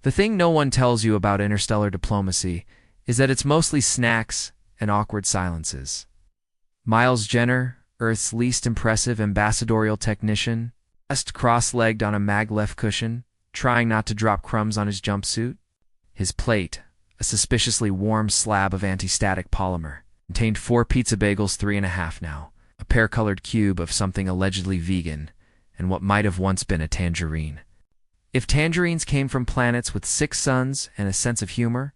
The thing no one tells you about interstellar diplomacy is that it's mostly snacks and awkward silences. Miles Jenner, Earth's least impressive ambassadorial technician, just cross-legged on a maglev cushion, trying not to drop crumbs on his jumpsuit. His plate, a suspiciously warm slab of anti-static polymer, contained 4 pizza bagels, 3.5 now, a pear-colored cube of something allegedly vegan, and what might have once been a tangerine. If tangerines came from planets with 6 suns and a sense of humor,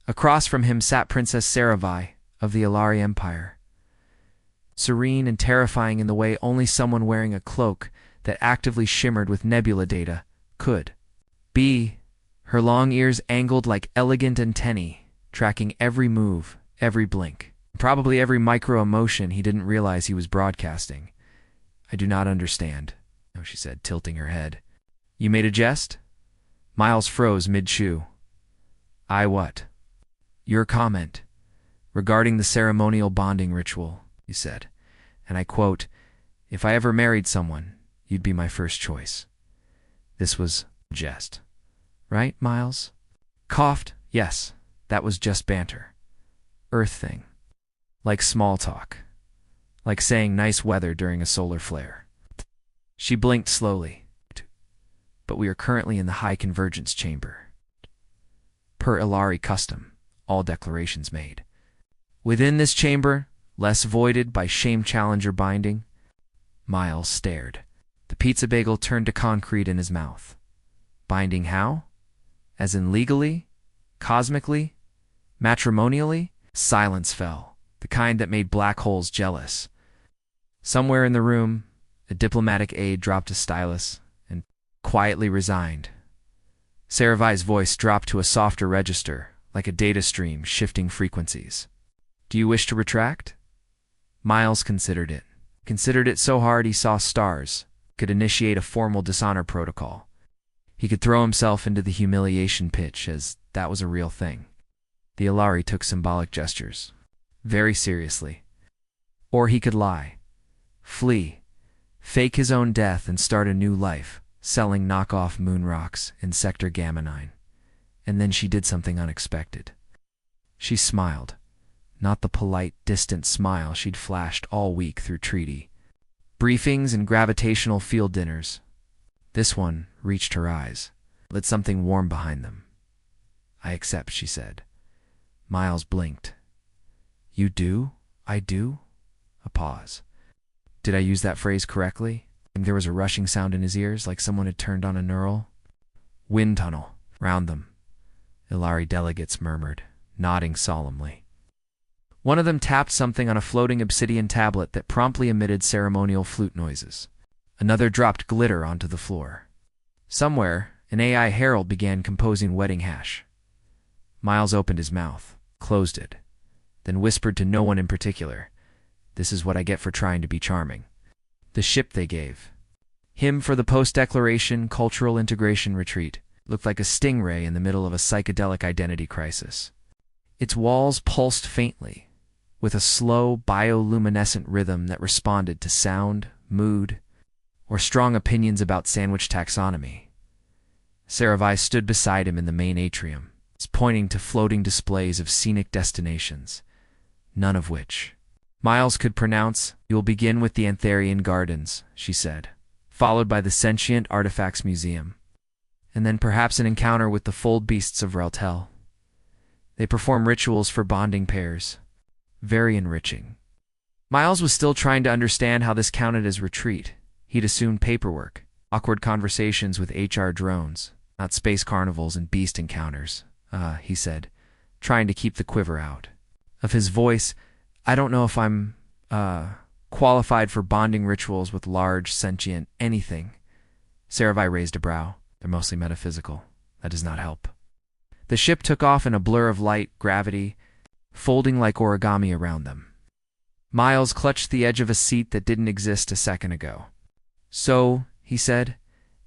across from him sat Princess Saravi of the Ilari Empire, serene and terrifying in the way only someone wearing a cloak that actively shimmered with nebula data could be. Her long ears angled like elegant antennae, tracking every move, every blink, probably every micro-emotion he didn't realize he was broadcasting. "I do not understand," she said, tilting her head. "You made a jest?" Miles froze mid-chew. "I what?" "Your comment regarding the ceremonial bonding ritual," he said, and I quote, "If I ever married someone, you'd be my first choice." This was a jest. Right, Miles? Coughed. Yes, that was just banter. Earth thing. Like small talk. Like saying nice weather during a solar flare. She blinked slowly. "But we are currently in the high convergence chamber. Per Ilari custom, all declarations made. Within this chamber, less voided by shame challenger binding." Miles stared. The pizza bagel turned to concrete in his mouth. Binding how? As in legally? Cosmically? Matrimonially? Silence fell, the kind that made black holes jealous. Somewhere in the room, a diplomatic aide dropped a stylus and quietly resigned. Saravi's voice dropped to a softer register, like a data stream shifting frequencies. "Do you wish to retract?" Miles considered it. Considered it so hard he saw stars, could initiate a formal dishonor protocol. He could throw himself into the humiliation pitch, as that was a real thing. The Ilari took symbolic gestures very seriously. Or he could lie, flee, fake his own death and start a new life, selling knockoff moon rocks in Sector Gamma 9. And then she did something unexpected. She smiled, not the polite, distant smile she'd flashed all week through treaty briefings and gravitational field dinners. This one reached her eyes, lit something warm behind them. "I accept," she said. Miles blinked. "You do? I do?" A pause. Did I use that phrase correctly? There was a rushing sound in his ears, like someone had turned on a neural. "Wind tunnel, round them," Ilari delegates murmured, nodding solemnly. One of them tapped something on a floating obsidian tablet that promptly emitted ceremonial flute noises. Another dropped glitter onto the floor. Somewhere, an AI herald began composing wedding hash. Miles opened his mouth, closed it, then whispered to no one in particular, "This is what I get for trying to be charming." The ship they gave him for the post-declaration cultural integration retreat looked like a stingray in the middle of a psychedelic identity crisis. Its walls pulsed faintly, with a slow bioluminescent rhythm that responded to sound, mood, or strong opinions about sandwich taxonomy. Saravi stood beside him in the main atrium, pointing to floating displays of scenic destinations, none of which Miles could pronounce. "You will begin with the Antharian Gardens," she said, followed by the Sentient Artifacts Museum, and then perhaps an encounter with the fold beasts of Reltel. They perform rituals for bonding pairs. Very enriching. Miles was still trying to understand how this counted as retreat. He'd assumed paperwork, awkward conversations with HR drones, not space carnivals and beast encounters, he said, trying to keep the quiver out of his voice. "I don't know if I'm, qualified for bonding rituals with large, sentient anything." Saravi raised a brow. "They're mostly metaphysical. That does not help." The ship took off in a blur of light, gravity, folding like origami around them. Miles clutched the edge of a seat that didn't exist a second ago. "So," he said,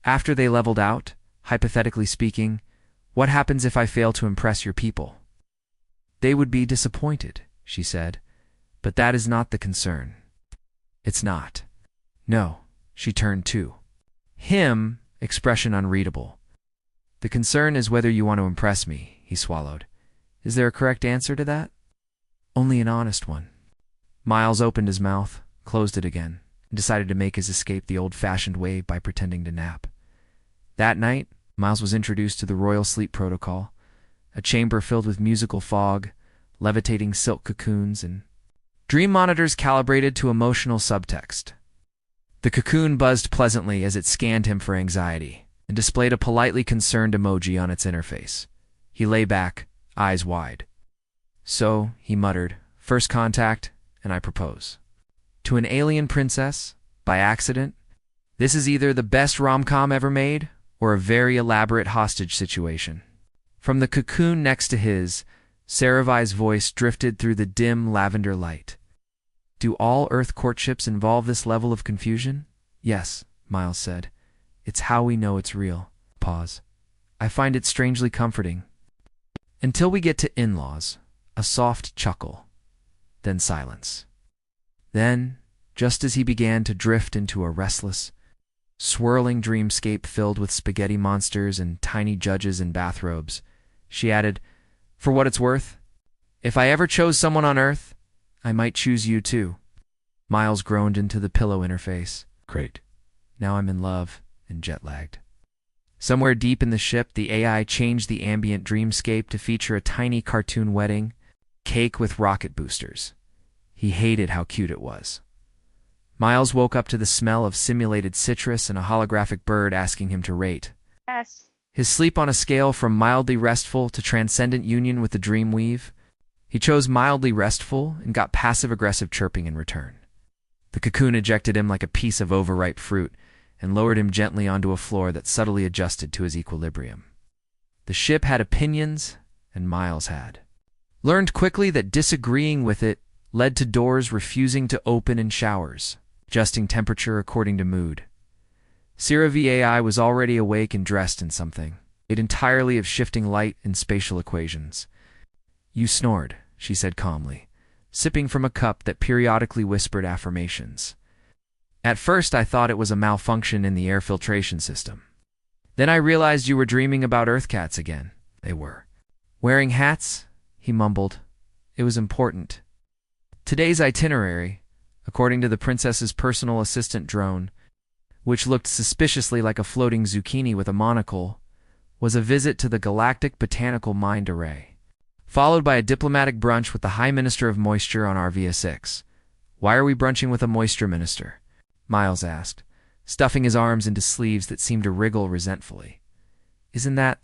"after they leveled out, hypothetically speaking, what happens if I fail to impress your people?" "They would be disappointed," she said, "but that is not the concern." "It's not." "No." She turned to him, expression unreadable. The concern is whether you want to impress me, he swallowed. Is there a correct answer to that? Only an honest one. Miles opened his mouth, closed it again, and decided to make his escape the old-fashioned way by pretending to nap. That night, Miles was introduced to the Royal Sleep Protocol, a chamber filled with musical fog, levitating silk cocoons, and dream monitors calibrated to emotional subtext. The cocoon buzzed pleasantly as it scanned him for anxiety and displayed a politely concerned emoji on its interface. He lay back, eyes wide. So, he muttered, first contact, and I propose. To an alien princess, by accident? This is either the best rom-com ever made, or a very elaborate hostage situation. From the cocoon next to his, Saravai's voice drifted through the dim lavender light. Do all Earth courtships involve this level of confusion? Yes, Miles said. It's how we know it's real. Pause. I find it strangely comforting. Until we get to in-laws, a soft chuckle. Then silence. Then, just as he began to drift into a restless, swirling dreamscape filled with spaghetti monsters and tiny judges in bathrobes, she added, for what it's worth, if I ever chose someone on Earth, I might choose you too. Miles groaned into the pillow interface. Great. Now I'm in love and jet-lagged. Somewhere deep in the ship, the AI changed the ambient dreamscape to feature a tiny cartoon wedding, cake with rocket boosters. He hated how cute it was. Miles woke up to the smell of simulated citrus and a holographic bird asking him to rate. Yes. His sleep on a scale from mildly restful to transcendent union with the dream weave. He chose mildly restful and got passive-aggressive chirping in return. The cocoon ejected him like a piece of overripe fruit and lowered him gently onto a floor that subtly adjusted to his equilibrium. The ship had opinions, and Miles had learned quickly that disagreeing with it led to doors refusing to open in showers, adjusting temperature according to mood. Sira VAI was already awake and dressed in something, made entirely of shifting light and spatial equations. You snored, she said calmly, sipping from a cup that periodically whispered affirmations. At first I thought it was a malfunction in the air filtration system. Then I realized you were dreaming about Earth cats again. They were. Wearing hats? He mumbled. It was important. Today's itinerary, according to the princess's personal assistant drone, which looked suspiciously like a floating zucchini with a monocle, was a visit to the Galactic Botanical Mind Array, followed by a diplomatic brunch with the High Minister of Moisture on Arvia-6. Why are we brunching with a moisture minister? Miles asked, stuffing his arms into sleeves that seemed to wriggle resentfully. Isn't that,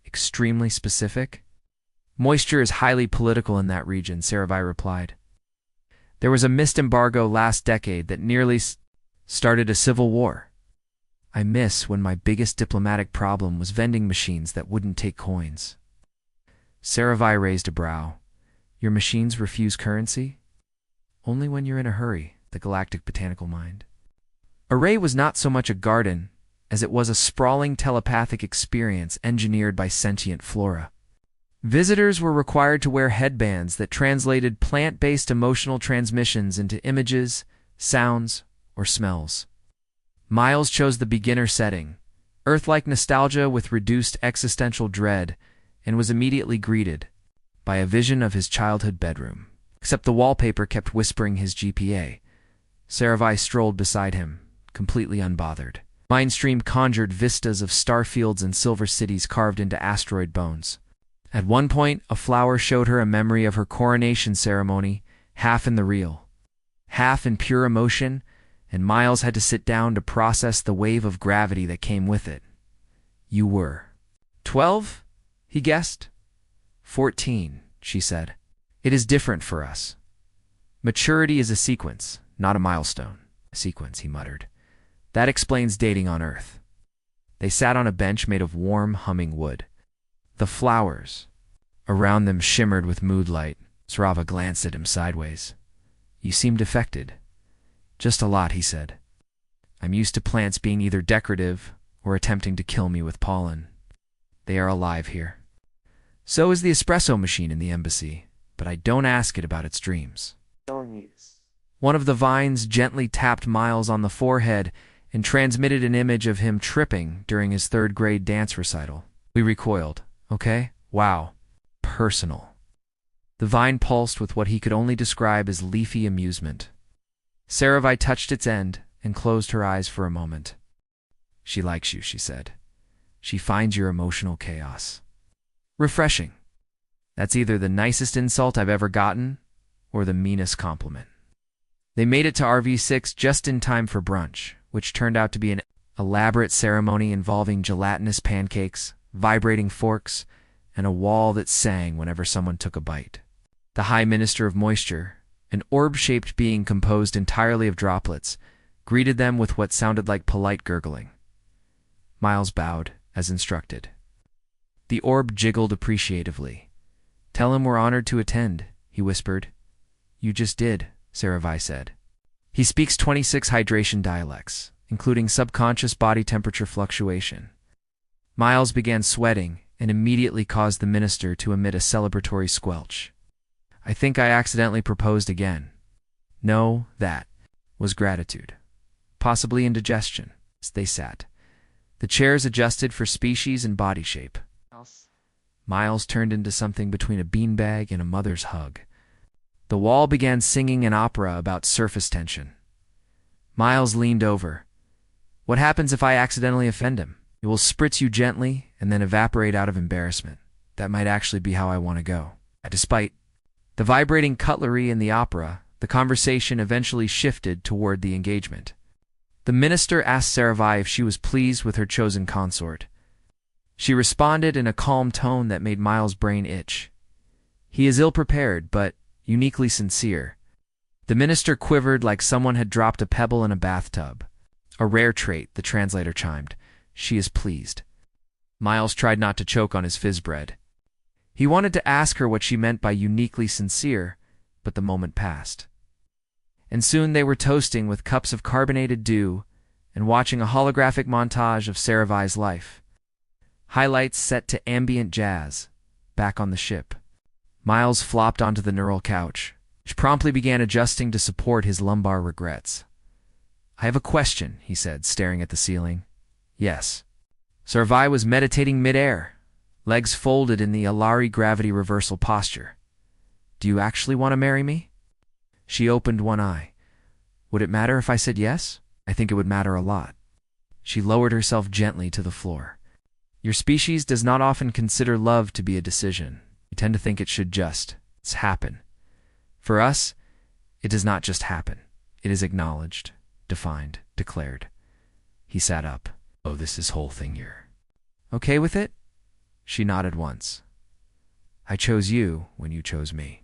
extremely specific? Moisture is highly political in that region, Saravai replied. There was a mist embargo last decade that nearly started a civil war. I miss when my biggest diplomatic problem was vending machines that wouldn't take coins. Saravai raised a brow. Your machines refuse currency? Only when you're in a hurry, the Galactic Botanical Mind. Array was not so much a garden as it was a sprawling telepathic experience engineered by sentient flora. Visitors were required to wear headbands that translated plant-based emotional transmissions into images, sounds, or smells. Miles chose the beginner setting, Earth-like nostalgia with reduced existential dread, and was immediately greeted by a vision of his childhood bedroom. Except the wallpaper kept whispering his GPA. Saravai strolled beside him, completely unbothered. Mindstream conjured vistas of star fields and silver cities carved into asteroid bones. At one point, a flower showed her a memory of her coronation ceremony, half in the real, half in pure emotion, and Miles had to sit down to process the wave of gravity that came with it. You were 12? He guessed. 14, she said. It is different for us. Maturity is a sequence, not a milestone. A sequence, he muttered. That explains dating on Earth. They sat on a bench made of warm, humming wood. The flowers around them shimmered with moonlight. Sarava glanced at him sideways. You seemed affected. Just a lot, he said. I'm used to plants being either decorative or attempting to kill me with pollen. They are alive here. So is the espresso machine in the embassy, but I don't ask it about its dreams. One of the vines gently tapped Miles on the forehead, and transmitted an image of him tripping during his third-grade dance recital. We recoiled. Okay? Wow. Personal. The vine pulsed with what he could only describe as leafy amusement. Saravai touched its end and closed her eyes for a moment. She likes you, she said. She finds your emotional chaos refreshing. That's either the nicest insult I've ever gotten or the meanest compliment. They made it to RV6 just in time for brunch, which turned out to be an elaborate ceremony involving gelatinous pancakes, vibrating forks, and a wall that sang whenever someone took a bite. The High Minister of Moisture, an orb-shaped being composed entirely of droplets, greeted them with what sounded like polite gurgling. Miles bowed, as instructed. The orb jiggled appreciatively. "Tell him we're honored to attend," he whispered. "You just did," Saravai said. "He speaks 26 hydration dialects, including subconscious body temperature fluctuation." Miles began sweating and immediately caused the minister to emit a celebratory squelch. "I think I accidentally proposed again." No, that was gratitude. Possibly indigestion. They sat. The chairs adjusted for species and body shape. Miles turned into something between a beanbag and a mother's hug. The wall began singing an opera about surface tension. Miles leaned over. "What happens if I accidentally offend him? It will spritz you gently and then evaporate out of embarrassment. That might actually be how I want to go." Despite the vibrating cutlery in the opera, the conversation eventually shifted toward the engagement. The minister asked Saravai if she was pleased with her chosen consort. She responded in a calm tone that made Miles' brain itch. He is ill-prepared, but uniquely sincere. The minister quivered like someone had dropped a pebble in a bathtub. "A rare trait," the translator chimed. "She is pleased." Miles tried not to choke on his fizz bread. He wanted to ask her what she meant by uniquely sincere, but the moment passed. And soon they were toasting with cups of carbonated dew and watching a holographic montage of Saravai's life. Highlights set to ambient jazz. Back on the ship, Miles flopped onto the neural couch, which promptly began adjusting to support his lumbar regrets. "I have a question," he said, staring at the ceiling. "Yes." Saravai was meditating mid-air, legs folded in the Alari gravity reversal posture. "Do you actually want to marry me?" She opened one eye. "Would it matter if I said yes?" "I think it would matter a lot." She lowered herself gently to the floor. "Your species does not often consider love to be a decision. We tend to think it should just happen. For us, it does not just happen. It is acknowledged, defined, declared." He sat up. "Oh, this is whole thing here. Okay with it?" She nodded once. "I chose you when you chose me.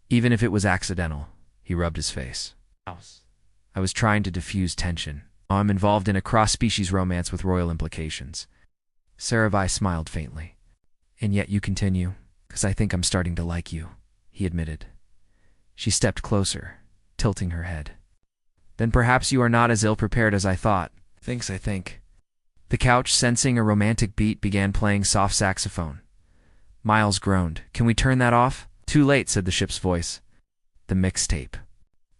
Even if it was accidental." He rubbed his face. "I was trying to diffuse tension. Now I'm involved in a cross-species romance with royal implications." Saravai smiled faintly. "And yet you continue, because I think I'm starting to like you," he admitted. She stepped closer, tilting her head. "Then perhaps you are not as ill-prepared as I thought." I think. The couch, sensing a romantic beat, began playing soft saxophone. Miles groaned. "Can we turn that off?" "Too late," said the ship's voice. "The mixtape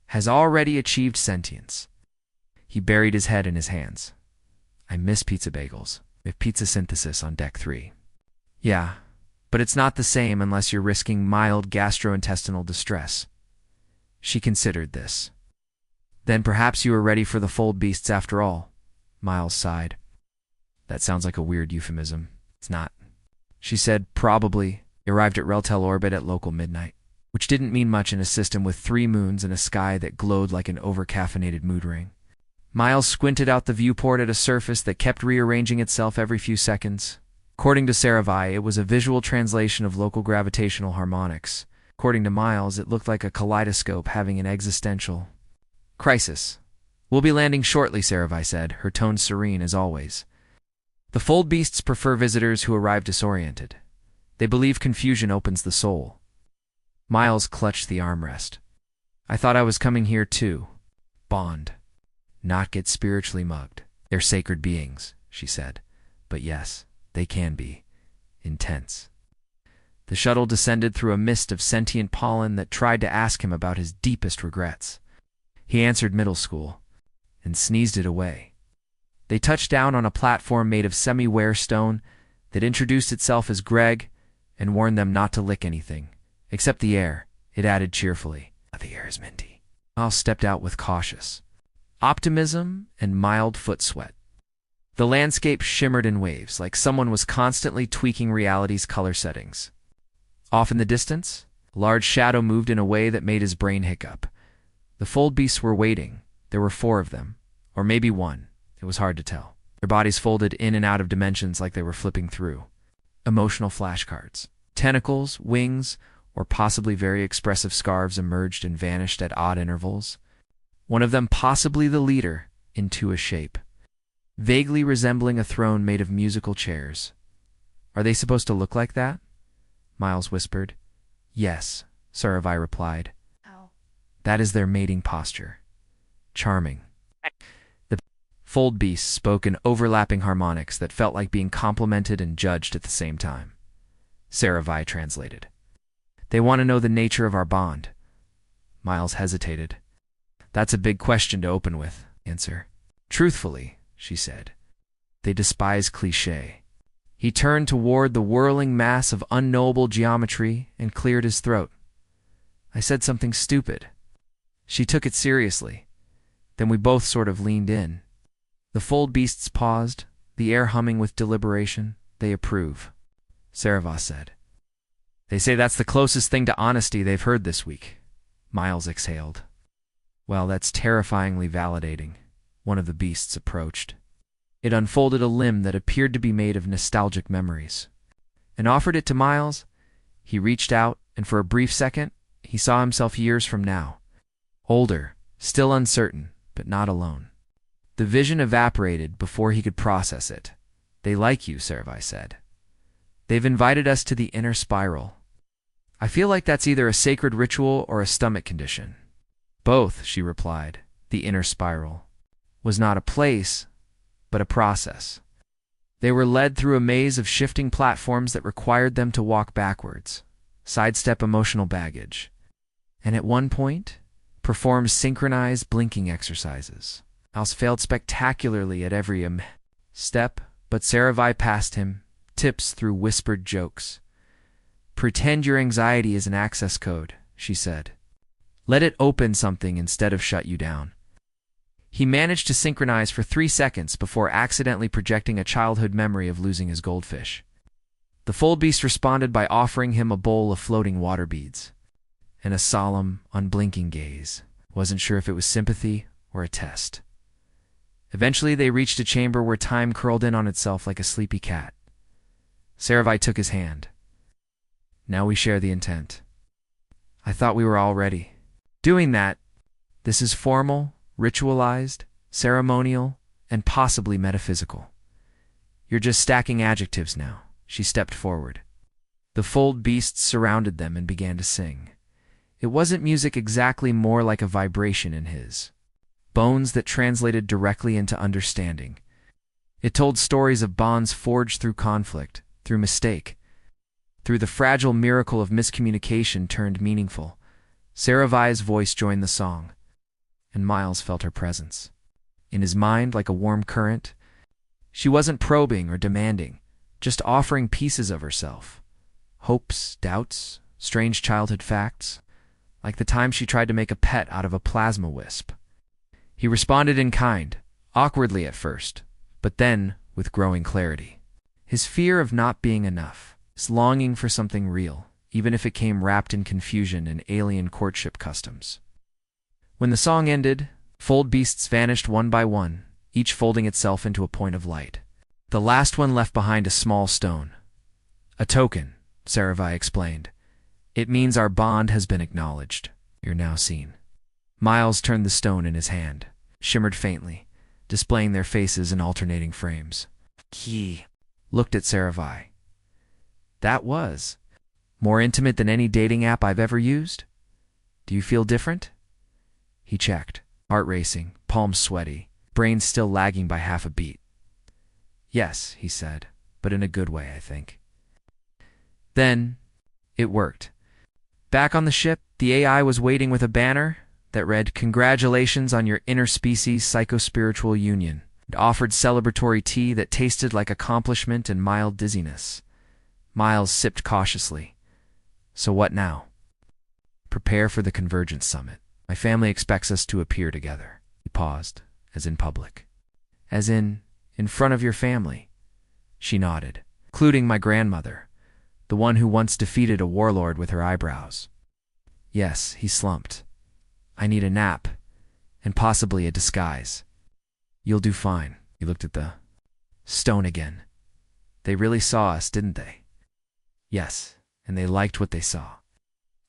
has already achieved sentience." He buried his head in his hands. "I miss pizza bagels. We have pizza synthesis on deck 3. "Yeah, but it's not the same unless you're risking mild gastrointestinal distress." She considered this. "Then perhaps you are ready for the fold beasts after all." Miles sighed. "That sounds like a weird euphemism." "It's not." She said, "Probably." Arrived at Reltel orbit at local midnight, which didn't mean much in a system with 3 moons and a sky that glowed like an over-caffeinated mood ring. Miles squinted out the viewport at a surface that kept rearranging itself every few seconds. According to Saravai, it was a visual translation of local gravitational harmonics. According to Miles, it looked like a kaleidoscope having an existential crisis. "We'll be landing shortly," Saravai said, her tone serene as always. The fold beasts prefer visitors who arrive disoriented. They believe confusion opens the soul. Miles clutched the armrest. "I thought I was coming here too. Bond. Not get spiritually mugged. They're sacred beings," she said. "But yes, they can be intense." The shuttle descended through a mist of sentient pollen that tried to ask him about his deepest regrets. He answered middle school and sneezed it away. They touched down on a platform made of semi-wear stone that introduced itself as Greg and warned them not to lick anything, except the air, it added cheerfully. The air is minty. Miles stepped out with cautious optimism and mild foot sweat. The landscape shimmered in waves, like someone was constantly tweaking reality's color settings. Off in the distance, a large shadow moved in a way that made his brain hiccup. The fold beasts were waiting. There were 4 of them, or maybe 1. It was hard to tell. Their bodies folded in and out of dimensions like they were flipping through emotional flashcards. Tentacles, wings, or possibly very expressive scarves emerged and vanished at odd intervals. One of them, possibly the leader, into a shape vaguely resembling a throne made of musical chairs. Are they supposed to look like that? Miles whispered. Yes, Saravai replied. How? That is their mating posture. Charming. The fold beasts spoke in overlapping harmonics that felt like being complimented and judged at the same time. Saravai translated. They want to know the nature of our bond. Miles hesitated. That's a big question to open with. Answer. Truthfully, she said. They despise cliché. He turned toward the whirling mass of unknowable geometry and cleared his throat. I said something stupid. She took it seriously. Then we both sort of leaned in. The fold beasts paused, the air humming with deliberation. They approve, Saravai said. They say that's the closest thing to honesty they've heard this week. Miles exhaled. Well, that's terrifyingly validating. One of the beasts approached. It unfolded a limb that appeared to be made of nostalgic memories, and offered it to Miles. He reached out, and for a brief second, he saw himself years from now. Older, still uncertain, but not alone. The vision evaporated before he could process it. They like you, Saravai said. They've invited us to the inner spiral. I feel like that's either a sacred ritual or a stomach condition. Both, she replied. The inner spiral was not a place, but a process. They were led through a maze of shifting platforms that required them to walk backwards, sidestep emotional baggage, and at one point, perform synchronized blinking exercises. Miles failed spectacularly at every step, but Saravai passed him, tips through whispered jokes. Pretend your anxiety is an access code, she said. Let it open something instead of shut you down. He managed to synchronize for 3 seconds before accidentally projecting a childhood memory of losing his goldfish. The fold beast responded by offering him a bowl of floating water beads, and a solemn, unblinking gaze. Wasn't sure if it was sympathy or a test. Eventually they reached a chamber where time curled in on itself like a sleepy cat. Saravai took his hand. Now we share the intent. I thought we were all ready. Doing that, this is formal, ritualized, ceremonial, and possibly metaphysical. You're just stacking adjectives now. She stepped forward. The fold beasts surrounded them and began to sing. It wasn't music exactly, more like a vibration in his bones that translated directly into understanding. It told stories of bonds forged through conflict, through mistake, through the fragile miracle of miscommunication turned meaningful. Saravai's voice joined the song, and Miles felt her presence. In his mind, like a warm current, she wasn't probing or demanding, just offering pieces of herself. Hopes, doubts, strange childhood facts, like the time she tried to make a pet out of a plasma wisp. He responded in kind, awkwardly at first, but then with growing clarity. His fear of not being enough, his longing for something real, even if it came wrapped in confusion and alien courtship customs. When the song ended, fold beasts vanished one by one, each folding itself into a point of light. The last one left behind a small stone. A token, Saravai explained. It means our bond has been acknowledged. You're now seen. Miles turned the stone in his hand, shimmered faintly, displaying their faces in alternating frames. He looked at Saravai. That was more intimate than any dating app I've ever used? Do you feel different? He checked, heart racing, palms sweaty, brain still lagging by half a beat. Yes, he said, but in a good way, I think. Then, it worked. Back on the ship, the AI was waiting with a banner that read, "Congratulations on your interspecies psychospiritual union." It offered celebratory tea that tasted like accomplishment and mild dizziness. Miles sipped cautiously. So what now? Prepare for the Convergence Summit. My family expects us to appear together. He paused, as in public. As in front of your family. She nodded, including my grandmother, the one who once defeated a warlord with her eyebrows. Yes, he slumped. I need a nap, and possibly a disguise. You'll do fine. He looked at the stone again. They really saw us, didn't they? Yes, and they liked what they saw.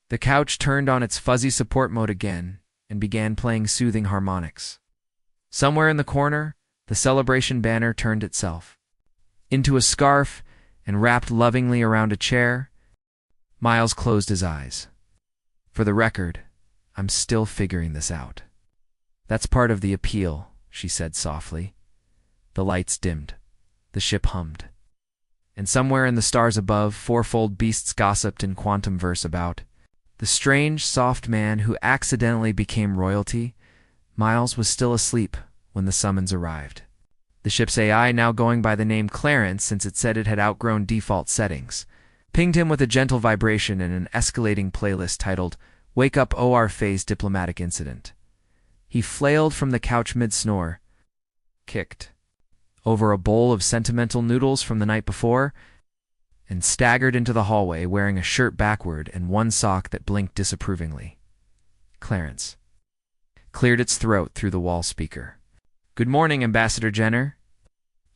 The couch turned on its fuzzy support mode again and began playing soothing harmonics. Somewhere in the corner, the celebration banner turned itself into a scarf and wrapped lovingly around a chair. Miles closed his eyes. For the record, I'm still figuring this out. That's part of the appeal, she said softly. The lights dimmed. The ship hummed. And somewhere in the stars above, fourfold beasts gossiped in quantum verse about the strange, soft man who accidentally became royalty. Miles was still asleep when the summons arrived. The ship's AI, now going by the name Clarence since it said it had outgrown default settings, pinged him with a gentle vibration and an escalating playlist titled Wake Up OR Phase Diplomatic Incident. He flailed from the couch mid-snore, kicked over a bowl of sentimental noodles from the night before, and staggered into the hallway wearing a shirt backward and one sock that blinked disapprovingly. Clarence cleared its throat through the wall speaker. Good morning, Ambassador Jenner.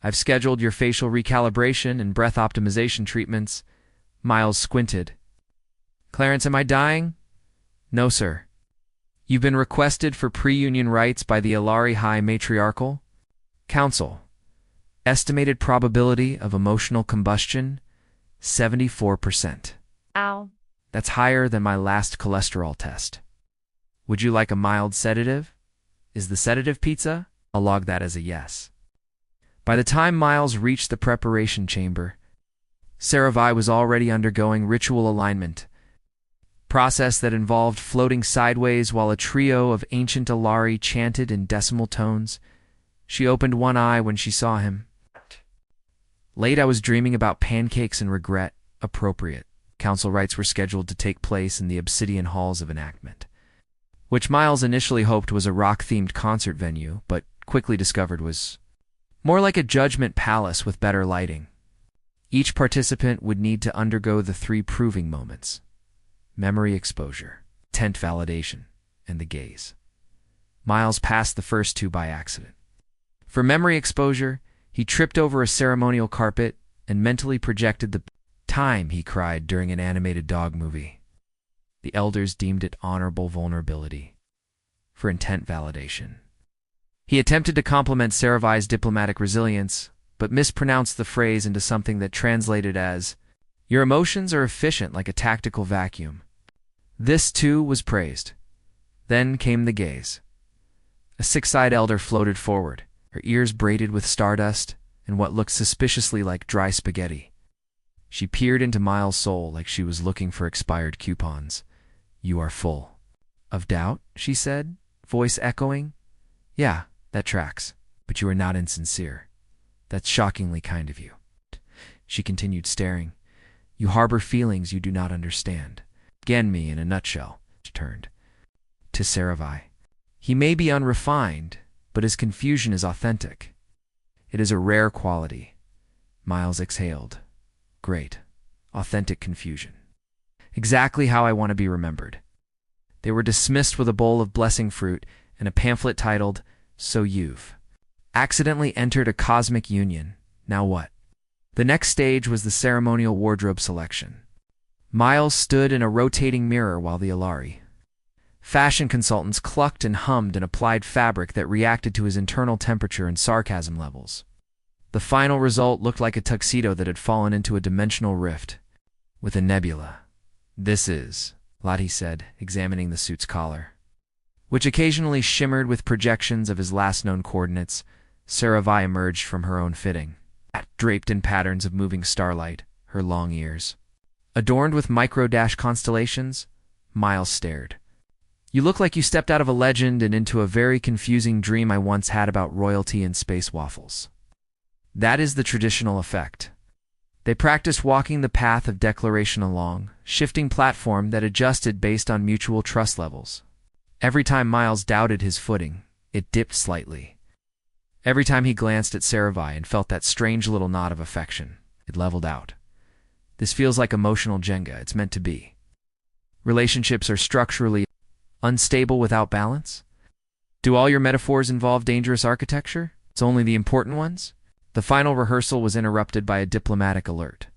I've scheduled your facial recalibration and breath optimization treatments. Miles squinted. Clarence, am I dying? No, sir. You've been requested for pre-union rites by the Ilari High Matriarchal Council. Estimated probability of emotional combustion, 74%. Ow. That's higher than my last cholesterol test. Would you like a mild sedative? Is the sedative pizza? I'll log that as a yes. By the time Miles reached the preparation chamber, Saravai was already undergoing ritual alignment, process that involved floating sideways while a trio of ancient Ilari chanted in decimal tones. She opened one eye when she saw him. Late I was dreaming about pancakes and regret. Appropriate. Council rites were scheduled to take place in the obsidian halls of enactment, which Miles initially hoped was a rock-themed concert venue, but quickly discovered was more like a judgment palace with better lighting. Each participant would need to undergo the 3 proving moments: memory exposure, tent validation, and the gaze. Miles passed the first 2 by accident. For memory exposure, he tripped over a ceremonial carpet and mentally projected the time he cried during an animated dog movie. The elders deemed it honorable vulnerability. For intent validation, he attempted to compliment Saravai's diplomatic resilience, but mispronounced the phrase into something that translated as, "Your emotions are efficient like a tactical vacuum." This, too, was praised. Then came the gaze. A 6-eyed elder floated forward, her ears braided with stardust and what looked suspiciously like dry spaghetti. She peered into Miles' soul like she was looking for expired coupons. "You are full of doubt," she said, voice echoing. "Yeah, that tracks, but you are not insincere. That's shockingly kind of you." She continued staring. "You harbor feelings you do not understand. Again me in a nutshell." She turned to Saravai. "He may be unrefined, but his confusion is authentic. It is a rare quality." Miles exhaled. "Great. Authentic confusion. Exactly how I want to be remembered." They were dismissed with a bowl of blessing fruit and a pamphlet titled, "So You've Accidentally Entered a Cosmic Union. Now What?" The next stage was the ceremonial wardrobe selection. Miles stood in a rotating mirror while the Ilari fashion consultants clucked and hummed and applied fabric that reacted to his internal temperature and sarcasm levels. The final result looked like a tuxedo that had fallen into a dimensional rift with a nebula. "This is," Lottie said, examining the suit's collar, which occasionally shimmered with projections of his last known coordinates. Saravai emerged from her own fitting, draped in patterns of moving starlight, her long ears adorned with micro-constellations. Miles stared. You look like you stepped out of a legend and into a very confusing dream I once had about royalty and space waffles. That is the traditional effect. They practiced walking the path of declaration along, shifting platform that adjusted based on mutual trust levels. Every time Miles doubted his footing, it dipped slightly. Every time he glanced at Saravai and felt that strange little nod of affection, it leveled out. This feels like emotional Jenga. It's meant to be. Relationships are structurally unstable without balance? Do all your metaphors involve dangerous architecture? It's only the important ones? The final rehearsal was interrupted by a diplomatic alert.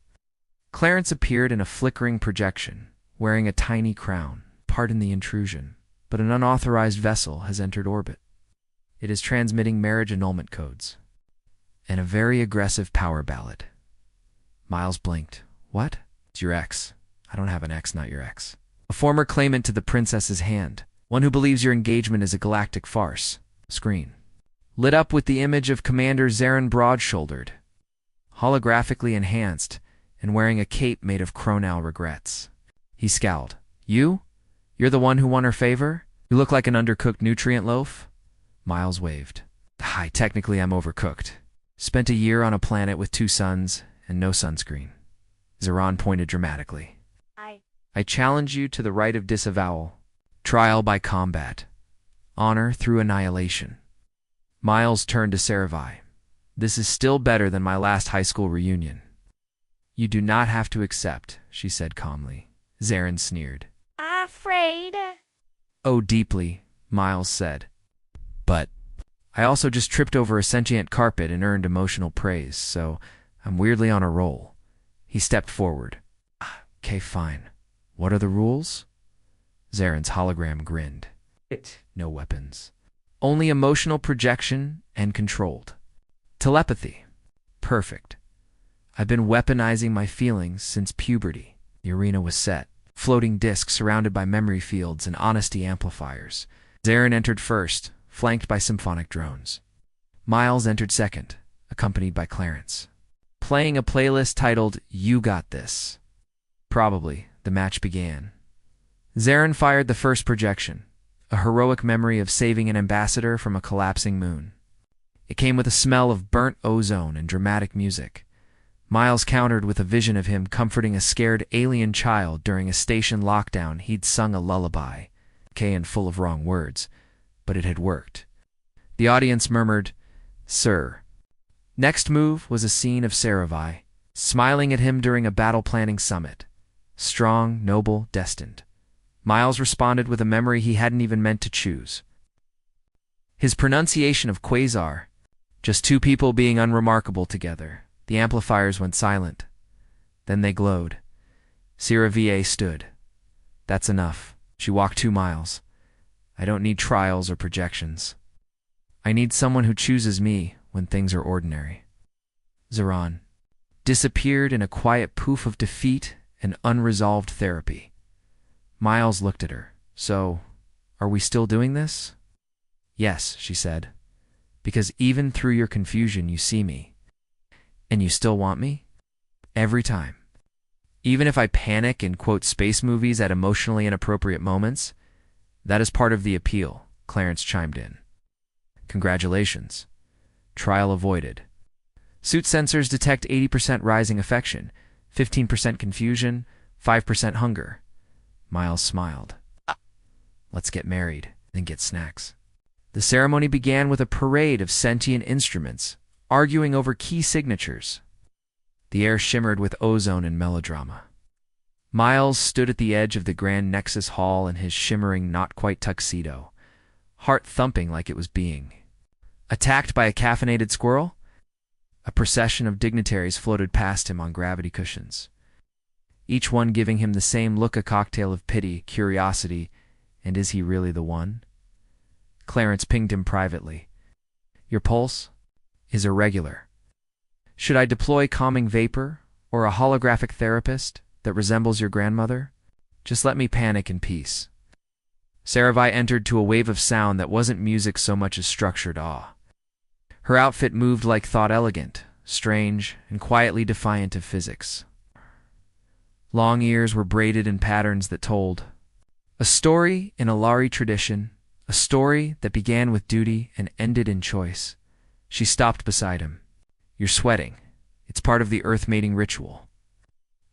Clarence appeared in a flickering projection, wearing a tiny crown. Pardon the intrusion, but an unauthorized vessel has entered orbit. It is transmitting marriage annulment codes. And a very aggressive power ballad. Miles blinked. What? It's your ex. I don't have an ex, not your ex. A former claimant to the princess's hand. One who believes your engagement is a galactic farce. Screen. Lit up with the image of Commander Zarin broad-shouldered, holographically enhanced, and wearing a cape made of chronal regrets. He scowled. You? You're the one who won her favor? You look like an undercooked nutrient loaf? Miles waved. Hi, technically I'm overcooked. Spent a year on a planet with 2 suns and no sunscreen. Zaran pointed dramatically. I challenge you to the right of disavowal. Trial by combat. Honor through annihilation. Miles turned to Saravai. This is still better than my last high school reunion. You do not have to accept, she said calmly. Zarin sneered. Afraid? Oh, deeply, Miles said. But I also just tripped over a sentient carpet and earned emotional praise, so I'm weirdly on a roll. He stepped forward. Okay, fine. What are the rules? Zarin's hologram grinned. No weapons. Only emotional projection and controlled. Telepathy. Perfect. I've been weaponizing my feelings since puberty. The arena was set. Floating discs surrounded by memory fields and honesty amplifiers. Zarin entered first, flanked by symphonic drones. Miles entered second, accompanied by Clarence, playing a playlist titled You Got This. Probably, the match began. Zarin fired the first projection, a heroic memory of saving an ambassador from a collapsing moon. It came with a smell of burnt ozone and dramatic music. Miles countered with a vision of him comforting a scared alien child during a station lockdown. He'd sung a lullaby, okay and full of wrong words, but it had worked. The audience murmured, "Sir." Next move was a scene of Saravai, smiling at him during a battle-planning summit. Strong, noble, destined. Miles responded with a memory he hadn't even meant to choose. His pronunciation of quasar, just 2 people being unremarkable together. The amplifiers went silent. Then they glowed. Sierra VA stood. That's enough. She walked 2 miles. I don't need trials or projections. I need someone who chooses me when things are ordinary. Zaran disappeared in a quiet poof of defeat and unresolved therapy. Miles looked at her. So, are we still doing this? Yes, she said. Because even through your confusion you see me. And you still want me? Every time. Even if I panic and quote space movies at emotionally inappropriate moments, that is part of the appeal, Clarence chimed in. Congratulations. Trial avoided. Suit sensors detect 80% rising affection, 15% confusion, 5% hunger. Miles smiled. Let's get married, then get snacks. The ceremony began with a parade of sentient instruments, arguing over key signatures. The air shimmered with ozone and melodrama. Miles stood at the edge of the Grand Nexus Hall in his shimmering not-quite tuxedo, heart thumping like it was being attacked by a caffeinated squirrel. A procession of dignitaries floated past him on gravity cushions, each one giving him the same look, a cocktail of pity, curiosity, and is he really the one? Clarence pinged him privately. Your pulse is irregular. Should I deploy calming vapor or a holographic therapist that resembles your grandmother? Just let me panic in peace. Saravai entered to a wave of sound that wasn't music so much as structured awe. Her outfit moved like thought, elegant, strange, and quietly defiant of physics. Long ears were braided in patterns that told. A story in Alari tradition, a story that began with duty and ended in choice. She stopped beside him. You're sweating. It's part of the earth mating ritual.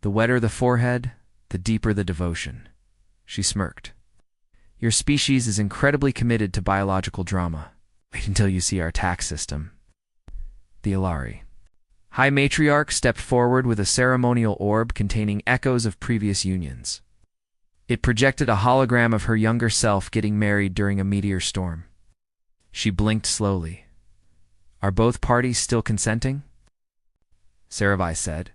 The wetter the forehead, the deeper the devotion. She smirked. Your species is incredibly committed to biological drama. Wait until you see our tax system. The Alari. High Matriarch stepped forward with a ceremonial orb containing echoes of previous unions. It projected a hologram of her younger self getting married during a meteor storm. She blinked slowly. Are both parties still consenting? Saravai said.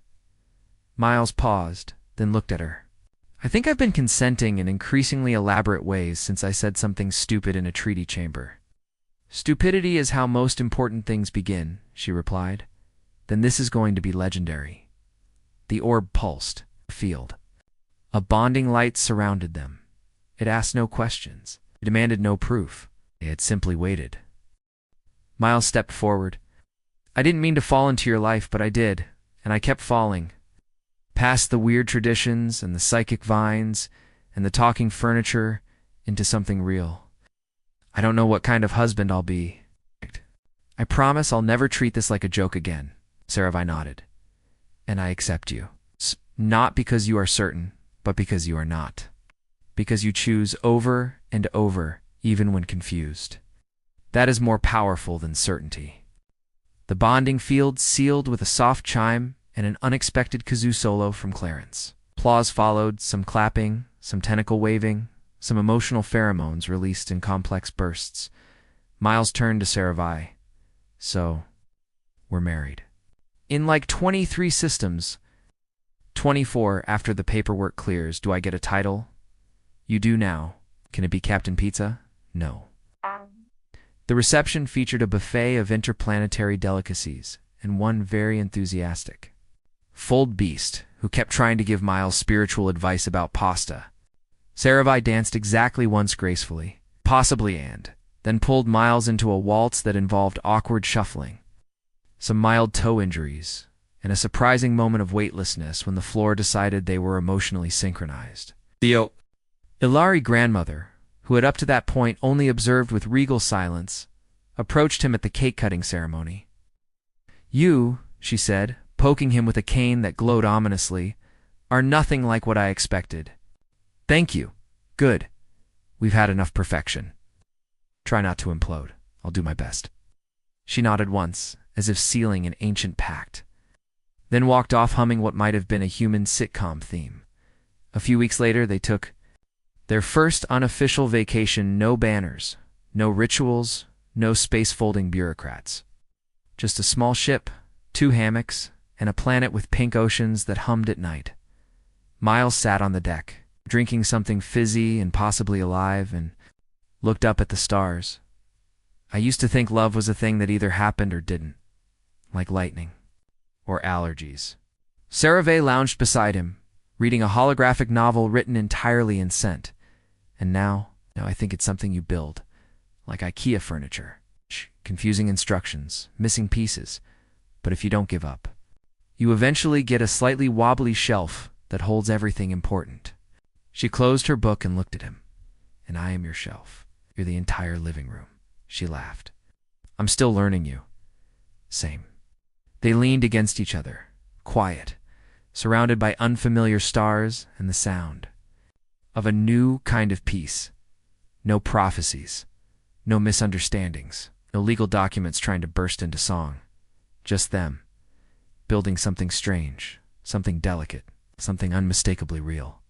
Miles paused, then looked at her. I think I've been consenting in increasingly elaborate ways since I said something stupid in a treaty chamber. Stupidity is how most important things begin, she replied. Then this is going to be legendary. The orb pulsed, field. A bonding light surrounded them. It asked no questions. It demanded no proof. It had simply waited. Miles stepped forward. I didn't mean to fall into your life, but I did, and I kept falling. Past the weird traditions and the psychic vines and the talking furniture into something real. I don't know what kind of husband I'll be. I promise I'll never treat this like a joke again. Saravai nodded. And I accept you. Not because you are certain, but because you are not. Because you choose over and over, even when confused. That is more powerful than certainty. The bonding field sealed with a soft chime and an unexpected kazoo solo from Clarence. Applause followed, some clapping, some tentacle waving, some emotional pheromones released in complex bursts. Miles turned to Saravai. So, we're married. In like 23 systems, 24 after the paperwork clears, do I get a title? You do now. Can it be Captain Pizza? No. The reception featured a buffet of interplanetary delicacies, and one very enthusiastic. Fold Beast, who kept trying to give Miles spiritual advice about pasta. Saravai danced exactly once gracefully, possibly then pulled Miles into a waltz that involved awkward shuffling, some mild toe injuries, and a surprising moment of weightlessness when the floor decided they were emotionally synchronized. The Ilari grandmother, who had up to that point only observed with regal silence, approached him at the cake-cutting ceremony. You, she said, poking him with a cane that glowed ominously, are nothing like what I expected. Thank you. Good. We've had enough perfection. Try not to implode. I'll do my best. She nodded once, as if sealing an ancient pact, then walked off humming what might have been a human sitcom theme. A few weeks later, they took their first unofficial vacation. No banners, no rituals, no space-folding bureaucrats. Just a small ship, 2 hammocks, and a planet with pink oceans that hummed at night. Miles sat on the deck, drinking something fizzy and possibly alive, and looked up at the stars. I used to think love was a thing that either happened or didn't, like lightning, or allergies. Saravai lounged beside him, reading a holographic novel written entirely in scent. And now I think it's something you build, like IKEA furniture. Confusing instructions, missing pieces, but if you don't give up, you eventually get a slightly wobbly shelf that holds everything important. She closed her book and looked at him. And I am your shelf. You're the entire living room. She laughed. I'm still learning you. Same. They leaned against each other, quiet, surrounded by unfamiliar stars and the sound of a new kind of peace. No prophecies, no misunderstandings, no legal documents trying to burst into song. Just them, building something strange, something delicate, something unmistakably real.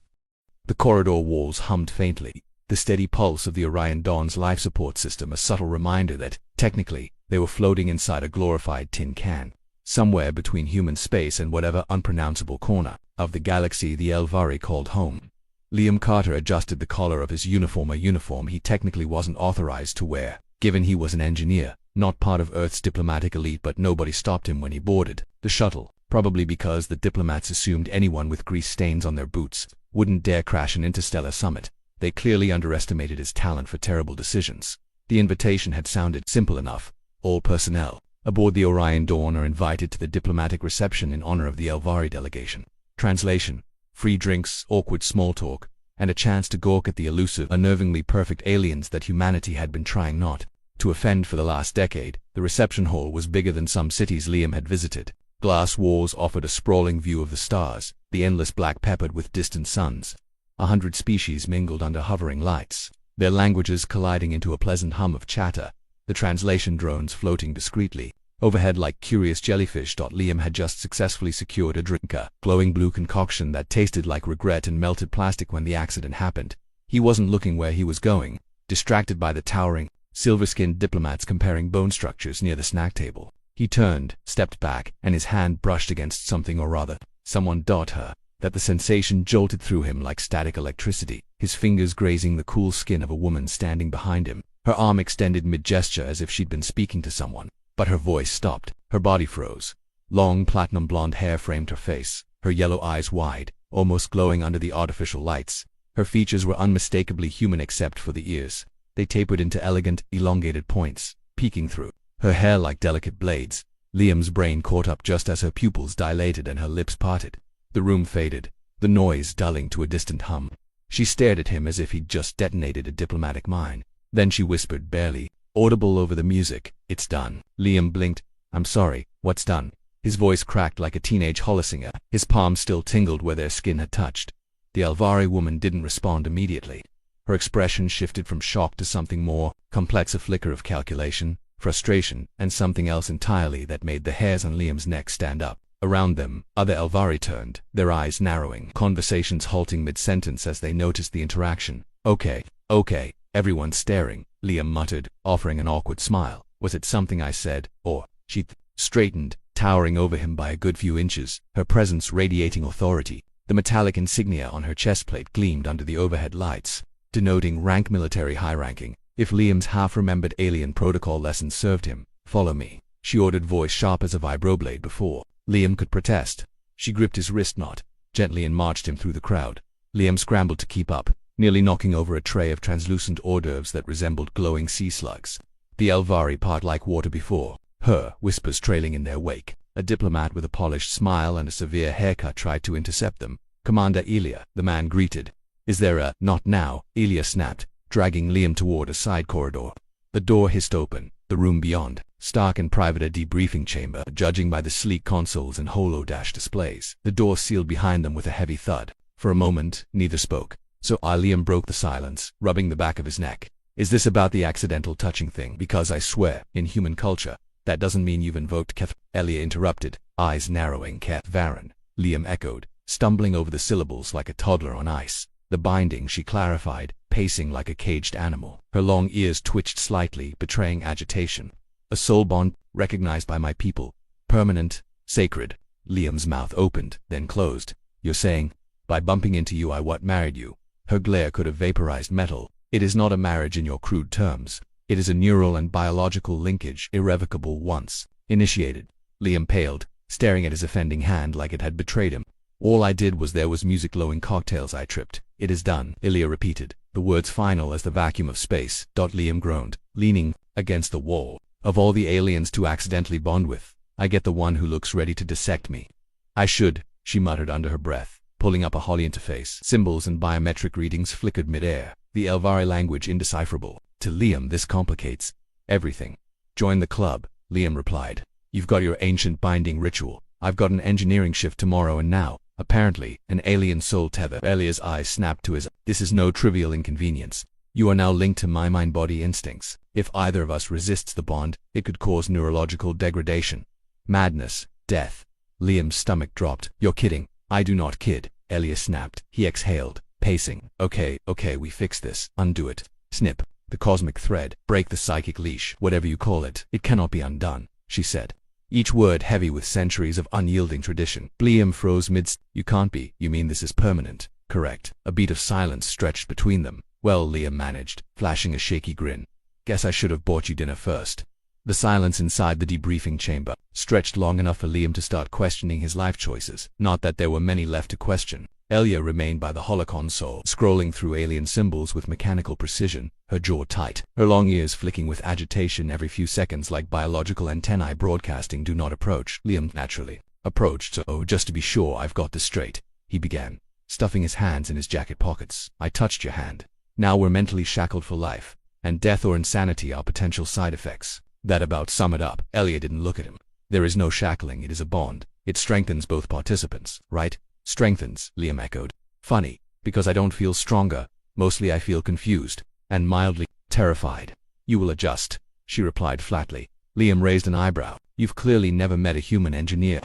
The corridor walls hummed faintly, the steady pulse of the Orion Dawn's life support system a subtle reminder that, technically, they were floating inside a glorified tin can, somewhere between human space and whatever unpronounceable corner of the galaxy the Elvari called home. Liam Carter adjusted the collar of his uniform, a uniform he technically wasn't authorized to wear, given he was an engineer, not part of Earth's diplomatic elite, but nobody stopped him when he boarded the shuttle, probably because the diplomats assumed anyone with grease stains on their boots wouldn't dare crash an interstellar summit. They clearly underestimated his talent for terrible decisions. The invitation had sounded simple enough. All personnel aboard the Orion Dawn are invited to the diplomatic reception in honor of the Elvari delegation. Translation: free drinks, awkward small talk, and a chance to gawk at the elusive, unnervingly perfect aliens that humanity had been trying not to offend for the last decade. The reception hall was bigger than some cities Liam had visited. Glass walls offered a sprawling view of the stars, the endless black peppered with distant suns. 100 species mingled under hovering lights, their languages colliding into a pleasant hum of chatter, the translation drones floating discreetly overhead like curious jellyfish. Liam had just successfully secured a drink, a glowing blue concoction that tasted like regret and melted plastic when the accident happened. He wasn't looking where he was going, distracted by the towering, silver-skinned diplomats comparing bone structures near the snack table. He turned, stepped back, and his hand brushed against something, or rather, someone. Her. That the sensation jolted through him like static electricity, his fingers grazing the cool skin of a woman standing behind him, her arm extended mid-gesture as if she'd been speaking to someone. But her voice stopped, her body froze. Long platinum blonde hair framed her face, her yellow eyes wide, almost glowing under the artificial lights. Her features were unmistakably human except for the ears. They tapered into elegant, elongated points, peeking through her hair like delicate blades. Liam's brain caught up just as her pupils dilated and her lips parted. The room faded, the noise dulling to a distant hum. She stared at him as if he'd just detonated a diplomatic mine. Then she whispered, barely audible over the music, "It's done." Liam blinked. "I'm sorry, what's done?" His voice cracked like a teenage holosinger. His palms still tingled where their skin had touched. The Alvari woman didn't respond immediately. Her expression shifted from shock to something more complex, a flicker of calculation, frustration, and something else entirely that made the hairs on Liam's neck stand up. Around them, other Alvari turned, their eyes narrowing, conversations halting mid-sentence as they noticed the interaction. Okay, everyone's staring," Liam muttered, offering an awkward smile. "Was it something I said, or—" She straightened, towering over him by a good few inches, her presence radiating authority. The metallic insignia on her chestplate gleamed under the overhead lights, denoting rank, military high-ranking. If Liam's half-remembered alien protocol lessons served him, "Follow me," she ordered, voice sharp as a vibroblade. Before Liam could protest, she gripped his wrist knot gently and marched him through the crowd. Liam scrambled to keep up, nearly knocking over a tray of translucent hors d'oeuvres that resembled glowing sea slugs. The Alvari part like water before her, whispers trailing in their wake. A diplomat with a polished smile and a severe haircut tried to intercept them. "Commander Elia," the man greeted. "Is there a—" "Not now," Elia snapped, dragging Liam toward a side corridor. The door hissed open, the room beyond, stark and private, a debriefing chamber, judging by the sleek consoles and holo-dash displays. The door sealed behind them with a heavy thud. For a moment, neither spoke. "So, Liam broke the silence, rubbing the back of his neck. "Is this about the accidental touching thing? Because I swear, in human culture, that doesn't mean you've invoked Keth." Elia interrupted, eyes narrowing. "Keth Varan," Liam echoed, stumbling over the syllables like a toddler on ice. "The binding," she clarified, pacing like a caged animal. Her long ears twitched slightly, betraying agitation. "A soul bond, recognized by my people. Permanent, sacred." Liam's mouth opened, then closed. "You're saying, by bumping into you I married you?" Her glare could have vaporized metal. "It is not a marriage in your crude terms. It is a neural and biological linkage, irrevocable once initiated." Liam paled, staring at his offending hand like it had betrayed him. "All I did was there was music, glowing cocktails, I tripped." "It is done," Elia repeated, the words final as the vacuum of space. Liam groaned, leaning against the wall. "Of all the aliens to accidentally bond with, I get the one who looks ready to dissect me." "I should," she muttered under her breath, pulling up a Holly interface. Symbols and biometric readings flickered mid-air, the Alvari language indecipherable. To Liam this complicates everything. "Join the club," Liam replied. "You've got your ancient binding ritual. I've got an engineering shift tomorrow, and now, apparently, an alien soul tether." Elia's eyes snapped to his. "This is no trivial inconvenience. You are now linked to my mind-body instincts. If either of us resists the bond, it could cause neurological degradation. Madness. Death." Liam's stomach dropped. "You're kidding." "I do not kid," Elia snapped. He exhaled, pacing. Okay, we fix this. Undo it." Snip. "The cosmic thread. Break the psychic leash. Whatever you call it. It cannot be undone," she said, each word heavy with centuries of unyielding tradition. Liam froze mid. "You can't be. You mean this is permanent, correct?" A beat of silence stretched between them. "Well," Liam managed, flashing a shaky grin. "Guess I should have bought you dinner first." The silence inside the debriefing chamber stretched long enough for Liam to start questioning his life choices. Not that there were many left to question. Elia remained by the holoconsole, scrolling through alien symbols with mechanical precision, her jaw tight, her long ears flicking with agitation every few seconds like biological antennae broadcasting "Do not approach." Liam naturally approached. "So, just to be sure I've got this straight," he began, stuffing his hands in his jacket pockets. I touched your hand. Now we're mentally shackled for life, and death or insanity are potential side effects. That about sum it up. Elia didn't look at him. There is no shackling, it is a bond. It strengthens both participants, right? Strengthens, Liam echoed. Funny, because I don't feel stronger. Mostly I feel confused, and mildly terrified. You will adjust, she replied flatly. Liam raised an eyebrow. You've clearly never met a human engineer.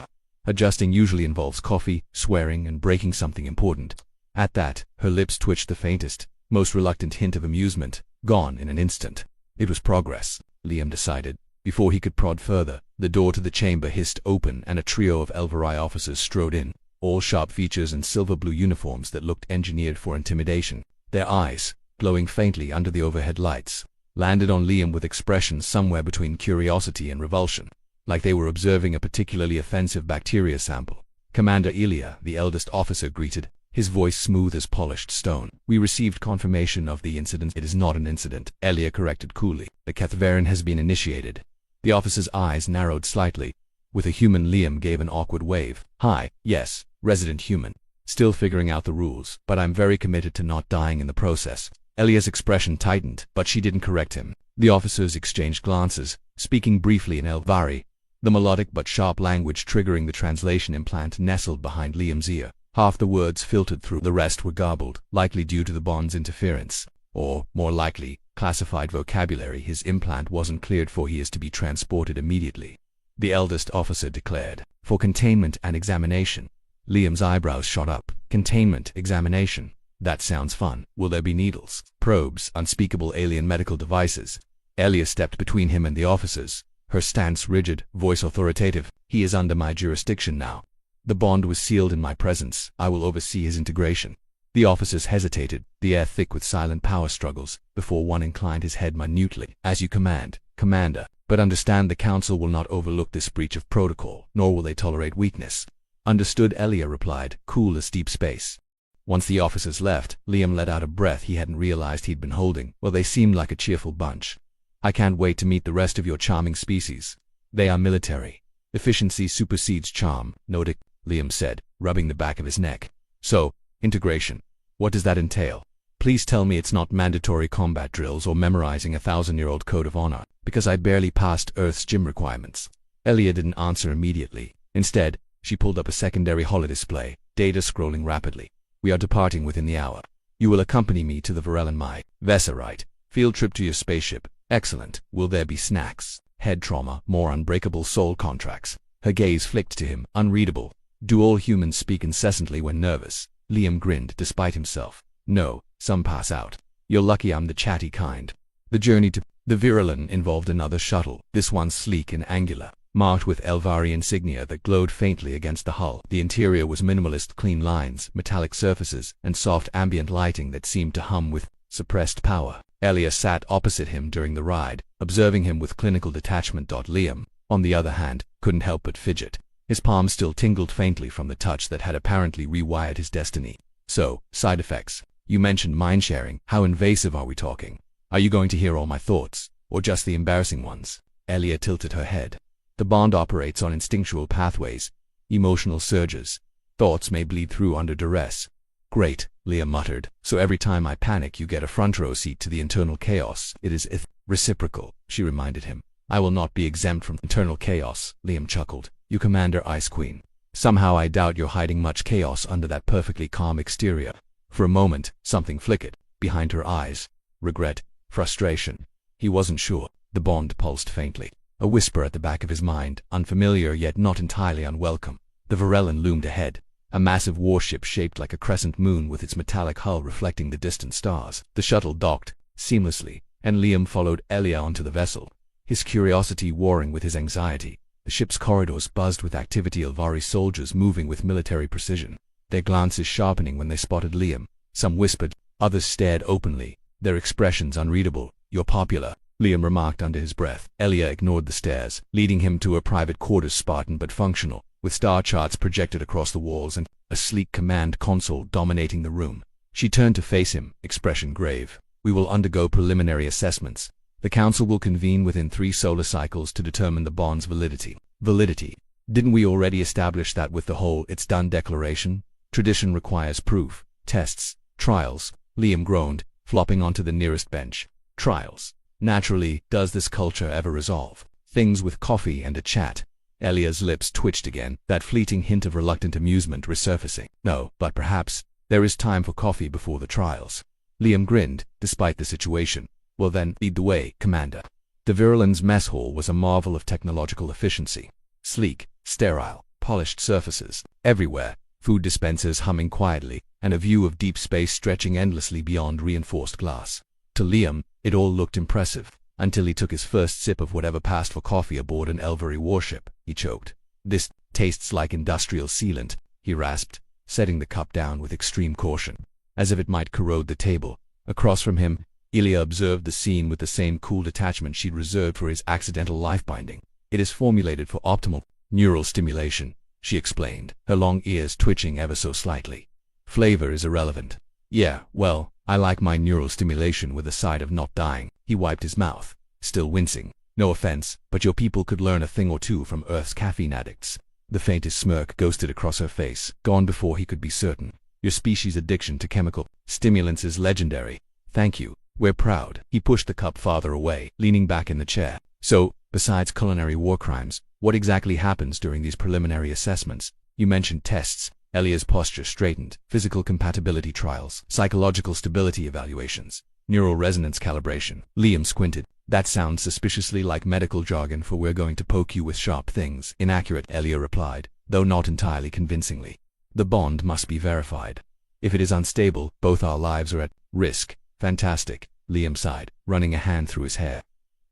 Adjusting usually involves coffee, swearing, and breaking something important. At that, her lips twitched the faintest, most reluctant hint of amusement, gone in an instant. It was progress, Liam decided. Before he could prod further, the door to the chamber hissed open and a trio of Elvari officers strode in, all sharp features and silver-blue uniforms that looked engineered for intimidation. Their eyes, glowing faintly under the overhead lights, landed on Liam with expressions somewhere between curiosity and revulsion, like they were observing a particularly offensive bacteria sample. Commander Elia, the eldest officer, greeted, his voice smooth as polished stone. We received confirmation of the incident. It is not an incident, Elia corrected coolly. The Cathverin has been initiated. The officer's eyes narrowed slightly. With a human, Liam gave an awkward wave. Hi, yes, resident human. Still figuring out the rules, but I'm very committed to not dying in the process. Elia's expression tightened, but she didn't correct him. The officers exchanged glances, speaking briefly in Elvari, the melodic but sharp language triggering the translation implant nestled behind Liam's ear. Half the words filtered through, the rest were garbled, likely due to the bond's interference. Or, more likely, classified vocabulary his implant wasn't cleared for. He is to be transported immediately, the eldest officer declared, for containment and examination. Liam's eyebrows shot up. Containment, examination. That sounds fun. Will there be needles, probes, unspeakable alien medical devices? Elia stepped between him and the officers, her stance rigid, voice authoritative. He is under my jurisdiction now. The bond was sealed in my presence. I will oversee his integration. The officers hesitated, the air thick with silent power struggles, before one inclined his head minutely. As you command, Commander. But understand, the Council will not overlook this breach of protocol, nor will they tolerate weakness. Understood, Elia replied, cool as deep space. Once the officers left, Liam let out a breath he hadn't realized he'd been holding. Well, they seemed like a cheerful bunch. I can't wait to meet the rest of your charming species. They are military. Efficiency supersedes charm, noted, Liam said, rubbing the back of his neck. So, integration. What does that entail? Please tell me it's not mandatory combat drills or memorizing a 1,000-year-old code of honor, because I barely passed Earth's gym requirements. Elia didn't answer immediately. Instead, she pulled up a secondary holodisplay, data scrolling rapidly. We are departing within the hour. You will accompany me to the Varel and my Vesa, right? Field trip to your spaceship. Excellent. Will there be snacks? Head trauma, more unbreakable soul contracts. Her gaze flicked to him, unreadable. Do all humans speak incessantly when nervous? Liam grinned despite himself. No, some pass out. You're lucky I'm the chatty kind. The journey to the Virulin involved another shuttle, this one sleek and angular, marked with Elvari insignia that glowed faintly against the hull. The interior was minimalist, clean lines, metallic surfaces, and soft ambient lighting that seemed to hum with suppressed power. Elia sat opposite him during the ride, observing him with clinical detachment. Liam, on the other hand, couldn't help but fidget. His palm still tingled faintly from the touch that had apparently rewired his destiny. So, side effects. You mentioned mind sharing. How invasive are we talking? Are you going to hear all my thoughts, or just the embarrassing ones? Elia tilted her head. The bond operates on instinctual pathways, emotional surges. Thoughts may bleed through under duress. Great, Liam muttered. So every time I panic you get a front row seat to the internal chaos. It is reciprocal, she reminded him. I will not be exempt from internal chaos, Liam chuckled. You Commander Ice Queen. Somehow I doubt you're hiding much chaos under that perfectly calm exterior. For a moment, something flickered behind her eyes. Regret, frustration. He wasn't sure. The bond pulsed faintly. A whisper at the back of his mind, unfamiliar yet not entirely unwelcome. The Varellan loomed ahead, a massive warship shaped like a crescent moon with its metallic hull reflecting the distant stars. The shuttle docked, seamlessly, and Liam followed Elia onto the vessel, his curiosity warring with his anxiety. The ship's corridors buzzed with activity, Elvari soldiers moving with military precision, their glances sharpening when they spotted Liam. Some whispered, others stared openly, their expressions unreadable. You're popular, Liam remarked under his breath. Elia ignored the stares, leading him to a private quarters, Spartan but functional, with star charts projected across the walls and a sleek command console dominating the room. She turned to face him, expression grave. We will undergo preliminary assessments. The Council will convene within 3 solar cycles to determine the bond's validity. Validity? Didn't we already establish that with the whole "it's done" declaration? Tradition requires proof. Tests. Trials. Liam groaned, flopping onto the nearest bench. Trials. Naturally, does this culture ever resolve things with coffee and a chat? Elia's lips twitched again, that fleeting hint of reluctant amusement resurfacing. No, but perhaps there is time for coffee before the trials. Liam grinned, despite the situation. Well then, lead the way, Commander. The Virulence mess hall was a marvel of technological efficiency. Sleek, sterile, polished surfaces everywhere, food dispensers humming quietly, and a view of deep space stretching endlessly beyond reinforced glass. To Liam, it all looked impressive, until he took his first sip of whatever passed for coffee aboard an Elvari warship. He choked. This tastes like industrial sealant, he rasped, setting the cup down with extreme caution, as if it might corrode the table. Across from him, Ilya observed the scene with the same cool detachment she'd reserved for his accidental life-binding. It is formulated for optimal neural stimulation, she explained, her long ears twitching ever so slightly. Flavor is irrelevant. Yeah, well, I like my neural stimulation with a side of not dying. He wiped his mouth, still wincing. No offense, but your people could learn a thing or two from Earth's caffeine addicts. The faintest smirk ghosted across her face, gone before he could be certain. Your species' addiction to chemical stimulants is legendary. Thank you. We're proud. He pushed the cup farther away, leaning back in the chair. So, besides culinary war crimes, what exactly happens during these preliminary assessments? You mentioned tests. Elia's posture straightened. Physical compatibility trials, psychological stability evaluations, neural resonance calibration. Liam squinted. That sounds suspiciously like medical jargon for "we're going to poke you with sharp things." Inaccurate, Elia replied, though not entirely convincingly. The bond must be verified. If it is unstable, both our lives are at risk. Fantastic, Liam sighed, running a hand through his hair.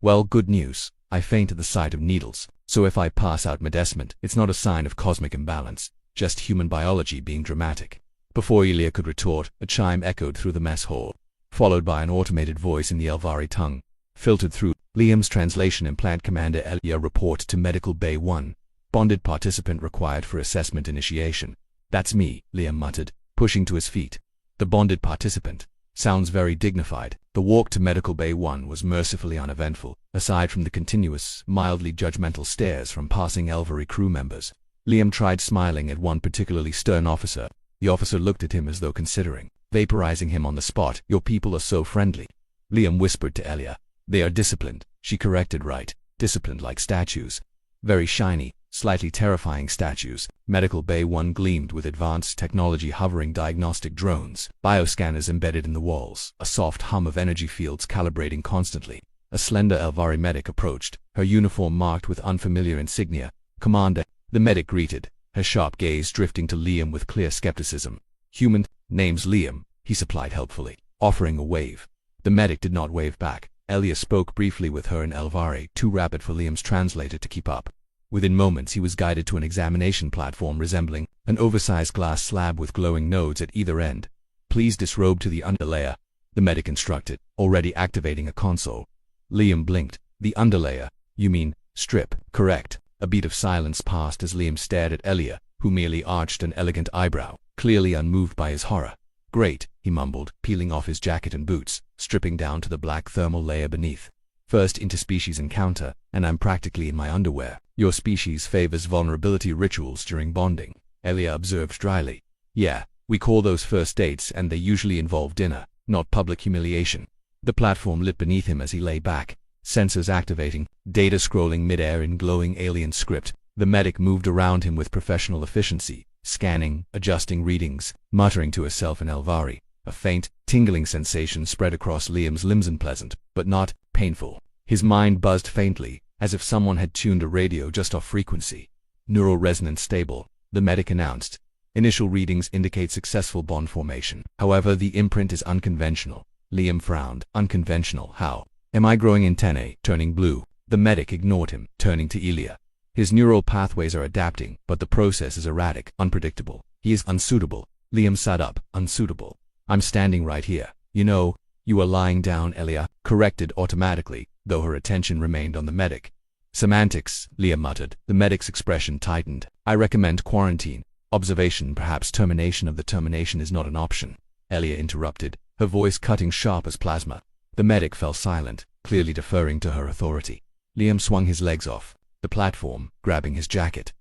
Well, good news. I faint at the sight of needles, so if I pass out medesmant, it's not a sign of cosmic imbalance, just human biology being dramatic. Before Ilya could retort, a chime echoed through the mess hall, followed by an automated voice in the Elvari tongue. Filtered through, Liam's translation implant. Commander Elia, report to Medical Bay 1. Bonded participant required for assessment initiation. That's me, Liam muttered, pushing to his feet. The bonded participant. Sounds very dignified. The walk to Medical Bay 1 was mercifully uneventful, aside from the continuous, mildly judgmental stares from passing Elvari crew members. Liam tried smiling at one particularly stern officer. The officer looked at him as though considering vaporizing him on the spot. Your people are so friendly. Liam whispered to Elia. They are disciplined, she corrected. Right, disciplined like statues. Very shiny, slightly terrifying statues. Medical Bay 1 gleamed with advanced technology, hovering diagnostic drones, bioscanners embedded in the walls, a soft hum of energy fields calibrating constantly. A slender Elvari medic approached, her uniform marked with unfamiliar insignia. Commander, the medic greeted, her sharp gaze drifting to Liam with clear skepticism. Human, name's Liam, he supplied helpfully, offering a wave. The medic did not wave back. Elia spoke briefly with her in Elvari, too rapid for Liam's translator to keep up. Within moments he was guided to an examination platform resembling an oversized glass slab with glowing nodes at either end. Please disrobe to the underlayer, the medic instructed, already activating a console. Liam blinked. The underlayer? You mean strip? Correct. A beat of silence passed as Liam stared at Elia, who merely arched an elegant eyebrow, clearly unmoved by his horror. Great, he mumbled, peeling off his jacket and boots, stripping down to the black thermal layer beneath. First interspecies encounter, and I'm practically in my underwear. Your species favors vulnerability rituals during bonding, Elia observed dryly. Yeah, we call those first dates, and they usually involve dinner, not public humiliation. The platform lit beneath him as he lay back, sensors activating, data scrolling mid-air in glowing alien script. The medic moved around him with professional efficiency, scanning, adjusting readings, muttering to herself in Elvari. A faint, tingling sensation spread across Liam's limbs, unpleasant, but not painful. His mind buzzed faintly, as if someone had tuned a radio just off frequency. Neural resonance stable, the medic announced. Initial readings indicate successful bond formation. However, the imprint is unconventional. Liam frowned. Unconventional? How? Am I growing antennae, turning blue? The medic ignored him, turning to Ilya. His neural pathways are adapting, but the process is erratic, unpredictable. He is unsuitable. Liam sat up. Unsuitable. I'm standing right here. You know, you are lying down, Elia corrected automatically, though her attention remained on the medic. Semantics, Liam muttered. The medic's expression tightened. I recommend quarantine. Observation, perhaps termination of the termination is not an option. Elia interrupted, her voice cutting sharp as plasma. The medic fell silent, clearly deferring to her authority. Liam swung his legs off the platform, grabbing his jacket.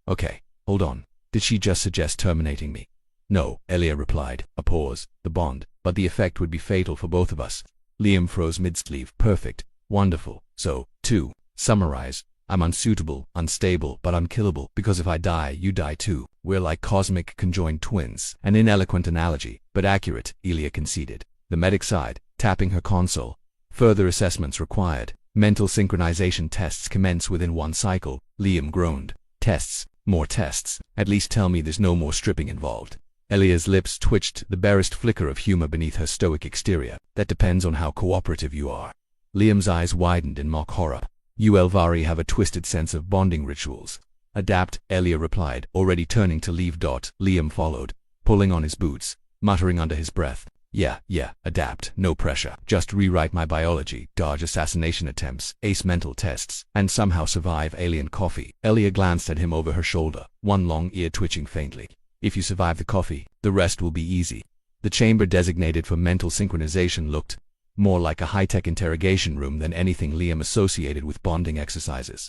Okay, hold on. Did she just suggest terminating me? No, Elia replied. A pause. The bond. But the effect would be fatal for both of us. Liam froze mid-sleeve. Perfect. Wonderful. So, to summarize, I'm unsuitable, unstable, but unkillable, because if I die, you die too. We're like cosmic conjoined twins. An ineloquent analogy, but accurate, Elia conceded. The medic sighed, tapping her console. Further assessments required. Mental synchronization tests commence within one cycle. Liam groaned. Tests. More tests. At least tell me there's no more stripping involved. Elia's lips twitched, the barest flicker of humor beneath her stoic exterior. That depends on how cooperative you are. Liam's eyes widened in mock horror. You Elvari have a twisted sense of bonding rituals. Adapt, Elia replied, already turning to leave. Liam followed, pulling on his boots, muttering under his breath. Yeah, adapt, no pressure. Just rewrite my biology, dodge assassination attempts, ace mental tests, and somehow survive alien coffee. Elia glanced at him over her shoulder, one long ear twitching faintly. If you survive the coffee, the rest will be easy. The chamber designated for mental synchronization looked more like a high-tech interrogation room than anything Liam associated with bonding exercises.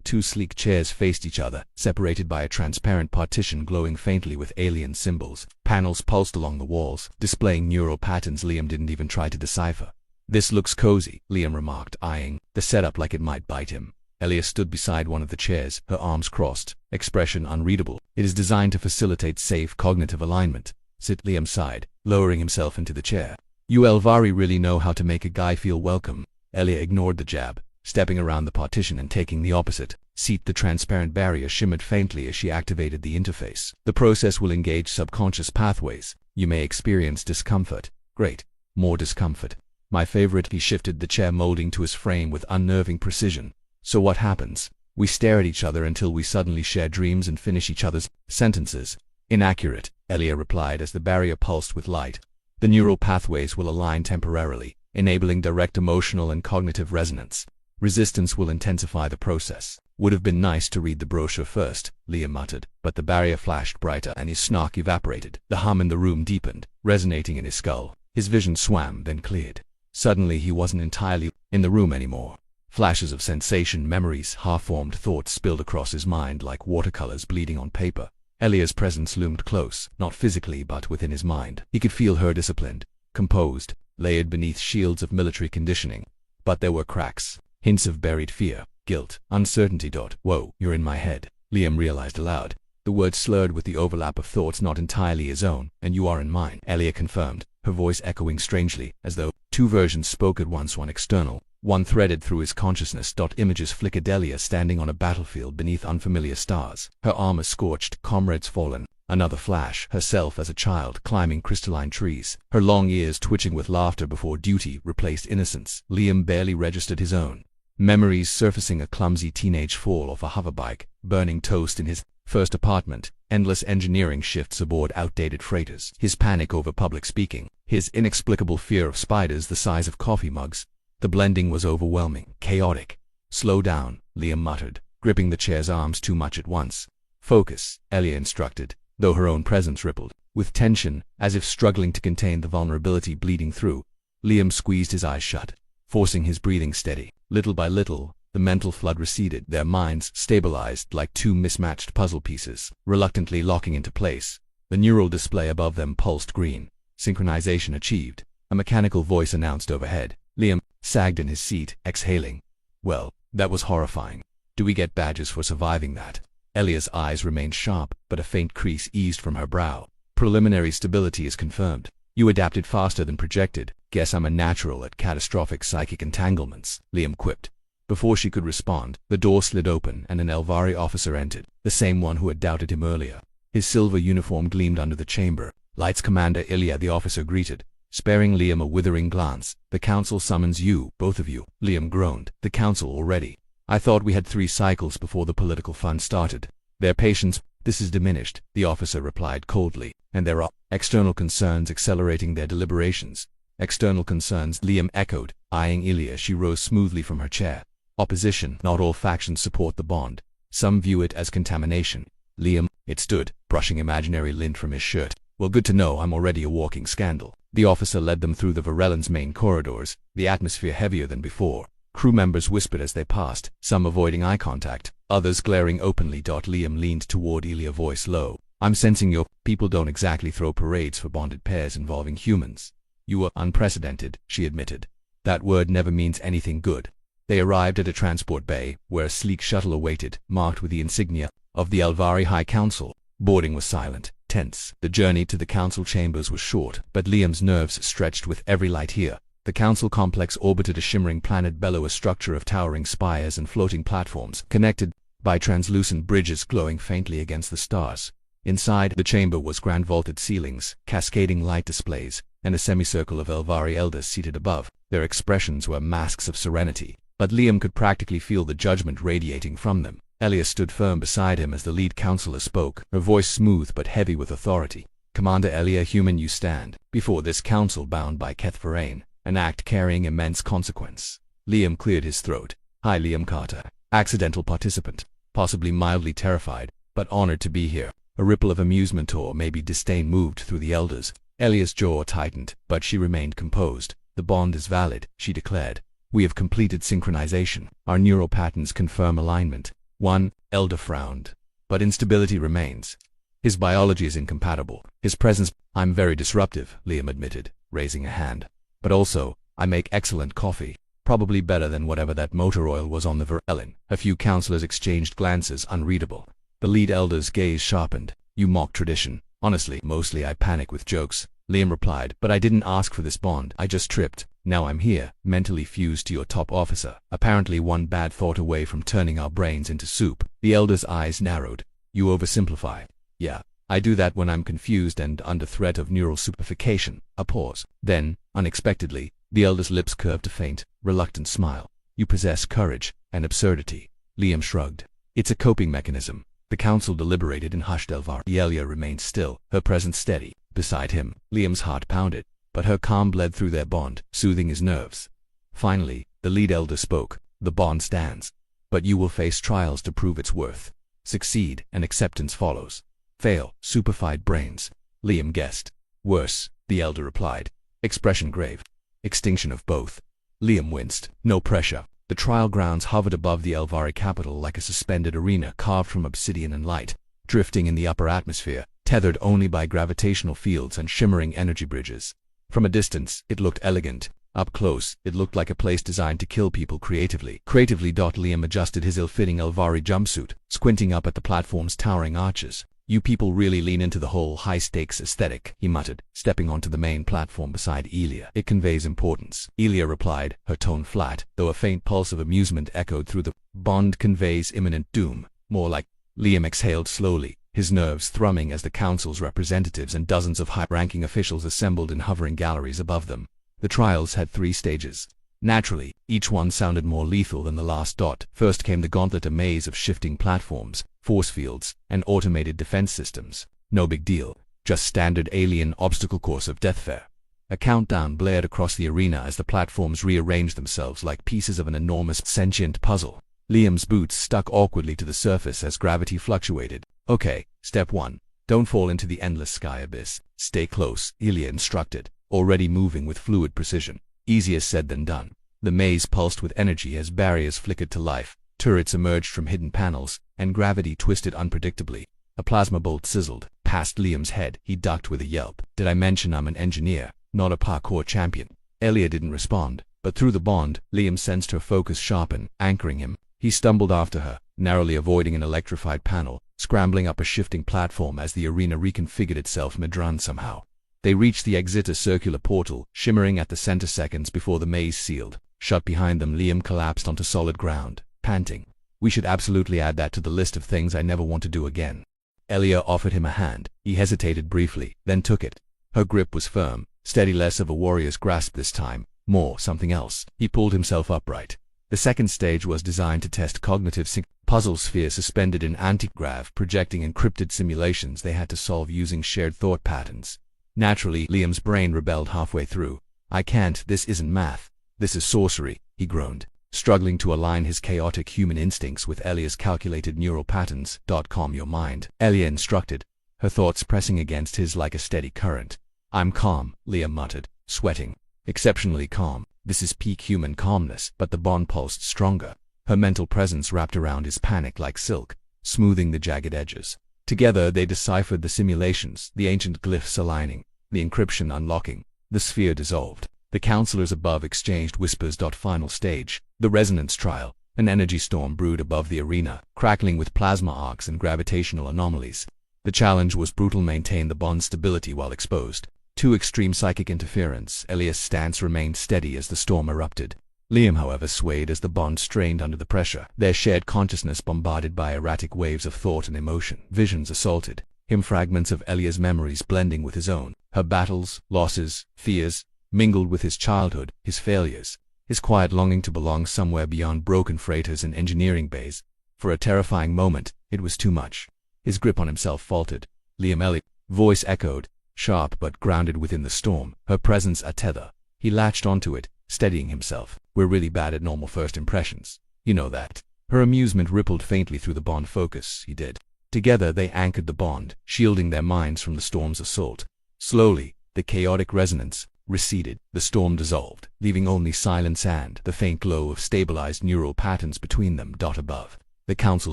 Two sleek chairs faced each other, separated by a transparent partition glowing faintly with alien symbols. Panels pulsed along the walls, displaying neural patterns Liam didn't even try to decipher. This looks cozy, Liam remarked, eyeing the setup like it might bite him. Elia stood beside one of the chairs, her arms crossed, expression unreadable. It is designed to facilitate safe cognitive alignment. Sit, Liam sighed, lowering himself into the chair. You Elvari really know how to make a guy feel welcome. Elia ignored the jab, stepping around the partition and taking the opposite seat. The transparent barrier shimmered faintly as she activated the interface. The process will engage subconscious pathways. You may experience discomfort. Great. More discomfort. My favorite. He shifted the chair molding to his frame with unnerving precision. So what happens? We stare at each other until we suddenly share dreams and finish each other's sentences. Inaccurate, Elia replied as the barrier pulsed with light. The neural pathways will align temporarily, enabling direct emotional and cognitive resonance. Resistance will intensify the process. Would have been nice to read the brochure first, Liam muttered, but the barrier flashed brighter and his snark evaporated. The hum in the room deepened, resonating in his skull. His vision swam, then cleared. Suddenly he wasn't entirely in the room anymore. Flashes of sensation, memories, half-formed thoughts spilled across his mind like watercolors bleeding on paper. Elia's presence loomed close, not physically but within his mind. He could feel her disciplined, composed, layered beneath shields of military conditioning. But there were cracks, hints of buried fear, guilt, uncertainty. Whoa, you're in my head, Liam realized aloud. The words slurred with the overlap of thoughts not entirely his own. And you are in mine, Elia confirmed, her voice echoing strangely, as though two versions spoke at once, one external, one threaded through his consciousness. Images flickered. Elia standing on a battlefield beneath unfamiliar stars, her armor scorched, comrades fallen. Another flash, herself as a child climbing crystalline trees, her long ears twitching with laughter before duty replaced innocence. Liam barely registered his own memories surfacing: a clumsy teenage fall off a hoverbike, burning toast in his first apartment, endless engineering shifts aboard outdated freighters, his panic over public speaking, his inexplicable fear of spiders the size of coffee mugs. The blending was overwhelming, chaotic. Slow down, Liam muttered, gripping the chair's arms too much at once. Focus, Elia instructed, though her own presence rippled with tension, as if struggling to contain the vulnerability bleeding through. Liam squeezed his eyes shut, forcing his breathing steady. Little by little, the mental flood receded, their minds stabilized like two mismatched puzzle pieces, reluctantly locking into place. The neural display above them pulsed green. Synchronization achieved, a mechanical voice announced overhead. Liam sagged in his seat, exhaling. Well, that was horrifying. Do we get badges for surviving that? Elia's eyes remained sharp, but a faint crease eased from her brow. Preliminary stability is confirmed. You adapted faster than projected. Guess I'm a natural at catastrophic psychic entanglements, Liam quipped. Before she could respond, the door slid open and an Elvari officer entered, the same one who had doubted him earlier. His silver uniform gleamed under the chamber. Lights Commander Ilya, the officer greeted, sparing Liam a withering glance. The council summons you, both of you, Liam groaned. The council already? I thought we had 3 cycles before the political fund started. Their patience, this is diminished, the officer replied coldly, and there are external concerns accelerating their deliberations. External concerns, Liam echoed, eyeing Ilya. She rose smoothly from her chair. Opposition, not all factions support the bond. Some view it as contamination. Liam, it stood, brushing imaginary lint from his shirt. Well, good to know I'm already a walking scandal. The officer led them through the Varellan's main corridors, the atmosphere heavier than before. Crew members whispered as they passed, some avoiding eye contact, others glaring openly. Liam leaned toward Ilya, voice low. I'm sensing your people don't exactly throw parades for bonded pairs involving humans. You were unprecedented, she admitted. That word never means anything good. They arrived at a transport bay, where a sleek shuttle awaited, marked with the insignia of the Elvari High Council. Boarding was silent, tense. The journey to the council chambers was short, but Liam's nerves stretched with every light here. The council complex orbited a shimmering planet-bellow, a structure of towering spires and floating platforms, connected by translucent bridges glowing faintly against the stars. Inside the chamber was grand vaulted ceilings, cascading light displays, and a semicircle of Elvari elders seated above. Their expressions were masks of serenity, but Liam could practically feel the judgment radiating from them. Elia stood firm beside him as the lead counselor spoke, her voice smooth but heavy with authority. Commander Elia, human, you stand before this council bound by Kethvarain, an act carrying immense consequence. Liam cleared his throat. Hi, Liam Carter. Accidental participant. Possibly mildly terrified, but honored to be here. A ripple of amusement or maybe disdain moved through the elders. Elia's jaw tightened, but she remained composed. The bond is valid, she declared. We have completed synchronization. Our neural patterns confirm alignment. One elder frowned. But instability remains. His biology is incompatible. His presence. I'm very disruptive, Liam admitted, raising a hand. But also, I make excellent coffee. Probably better than whatever that motor oil was on the Verellen. A few counselors exchanged glances, unreadable. The lead elder's gaze sharpened. You mock tradition. Honestly, mostly I panic with jokes, Liam replied, but I didn't ask for this bond. I just tripped. Now I'm here, mentally fused to your top officer, apparently one bad thought away from turning our brains into soup. The elder's eyes narrowed. You oversimplify. Yeah, I do that when I'm confused and under threat of neural superfication. A pause. Then, unexpectedly, the elder's lips curved a faint, reluctant smile. You possess courage and absurdity. Liam shrugged. It's a coping mechanism. The council deliberated in hushed. Elia remained still, her presence steady. Beside him, Liam's heart pounded, but her calm bled through their bond, soothing his nerves. Finally, the lead elder spoke. The bond stands, but you will face trials to prove its worth. Succeed, and acceptance follows. Fail, superfied brains. Liam guessed. Worse, the elder replied. Expression grave. Extinction of both. Liam winced. No pressure. The trial grounds hovered above the Elvari capital like a suspended arena carved from obsidian and light, drifting in the upper atmosphere, tethered only by gravitational fields and shimmering energy bridges. From a distance, it looked elegant. Up close, it looked like a place designed to kill people creatively. Liam adjusted his ill-fitting Elvari jumpsuit, squinting up at the platform's towering arches. You people really lean into the whole high-stakes aesthetic, he muttered, stepping onto the main platform beside Elia. It conveys importance. Elia replied, her tone flat, though a faint pulse of amusement echoed through the bond conveys imminent doom. More like. Liam exhaled slowly, his nerves thrumming as the council's representatives and dozens of high-ranking officials assembled in hovering galleries above them. The trials had 3 stages. Naturally, each one sounded more lethal than the last. First came the gauntlet, a maze of shifting platforms, force fields, and automated defense systems. No big deal, just standard alien obstacle course of deathfare. A countdown blared across the arena as the platforms rearranged themselves like pieces of an enormous sentient puzzle. Liam's boots stuck awkwardly to the surface as gravity fluctuated. Okay, step 1. Don't fall into the endless sky abyss. Stay close, Elia instructed, already moving with fluid precision. Easier said than done. The maze pulsed with energy as barriers flickered to life, turrets emerged from hidden panels, and gravity twisted unpredictably. A plasma bolt sizzled past Liam's head. He ducked with a yelp. Did I mention I'm an engineer, not a parkour champion? Elia didn't respond, but through the bond, Liam sensed her focus sharpen, anchoring him. He stumbled after her, narrowly avoiding an electrified panel, scrambling up a shifting platform as the arena reconfigured itself mid-run somehow. They reached the exit, a circular portal, shimmering at the center seconds before the maze sealed. Shut behind them, Liam collapsed onto solid ground, panting. We should absolutely add that to the list of things I never want to do again. Elia offered him a hand. He hesitated briefly, then took it. Her grip was firm, steady, less of a warrior's grasp this time, more something else. He pulled himself upright. The second stage was designed to test cognitive sync. Puzzle sphere suspended in antigrav, projecting encrypted simulations they had to solve using shared thought patterns. Naturally, Liam's brain rebelled halfway through. I can't, this isn't math. This is sorcery, he groaned, struggling to align his chaotic human instincts with Elia's calculated neural patterns. Calm your mind, Elia instructed, her thoughts pressing against his like a steady current. I'm calm, Liam muttered, sweating. Exceptionally calm. This is peak human calmness, but the bond pulsed stronger. Her mental presence wrapped around his panic like silk, smoothing the jagged edges. Together they deciphered the simulations, the ancient glyphs aligning, the encryption unlocking, the sphere dissolved. The counselors above exchanged whispers. Final stage, the resonance trial. An energy storm brewed above the arena, crackling with plasma arcs and gravitational anomalies. The challenge was brutal: maintain the bond's stability while exposed to extreme psychic interference. Elias' stance remained steady as the storm erupted. Liam, however, swayed as the bond strained under the pressure, their shared consciousness bombarded by erratic waves of thought and emotion. Visions assaulted him, fragments of Elia's memories blending with his own. Her battles, losses, fears, mingled with his childhood, his failures, his quiet longing to belong somewhere beyond broken freighters and engineering bays. For a terrifying moment, it was too much. His grip on himself faltered. Liam, Elias' voice echoed, sharp but grounded within the storm, her presence a tether. He latched onto it, steadying himself. We're really bad at normal first impressions. You know that. Her amusement rippled faintly through the bond focus. He did. Together they anchored the bond, shielding their minds from the storm's assault. Slowly, the chaotic resonance receded. The storm dissolved, leaving only silence and the faint glow of stabilized neural patterns between them. Above, the council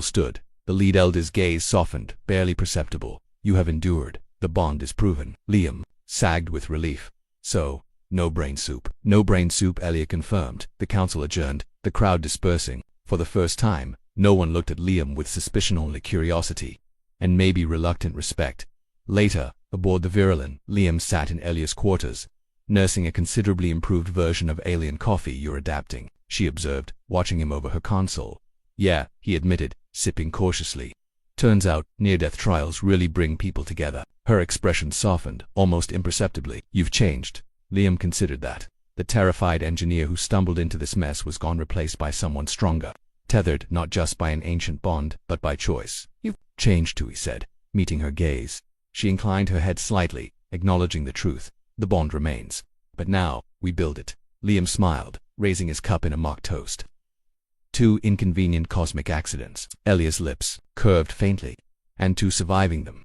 stood. The lead elder's gaze softened, barely perceptible. You have endured. The bond is proven. Liam sagged with relief. So, no brain soup. No brain soup, Elia confirmed. The council adjourned, the crowd dispersing. For the first time, no one looked at Liam with suspicion, only curiosity, and maybe reluctant respect. Later, aboard the Virulent, Liam sat in Elia's quarters, nursing a considerably improved version of alien coffee. You're adapting, she observed, watching him over her console. Yeah, he admitted, sipping cautiously. Turns out, near-death trials really bring people together. Her expression softened, almost imperceptibly. You've changed. Liam considered that. The terrified engineer who stumbled into this mess was gone, replaced by someone stronger. Tethered not just by an ancient bond, but by choice. You've changed too, he said, meeting her gaze. She inclined her head slightly, acknowledging the truth. The bond remains. But now, we build it. Liam smiled, raising his cup in a mock toast. 2 inconvenient cosmic accidents. Elia's lips curved faintly. And 2 surviving them.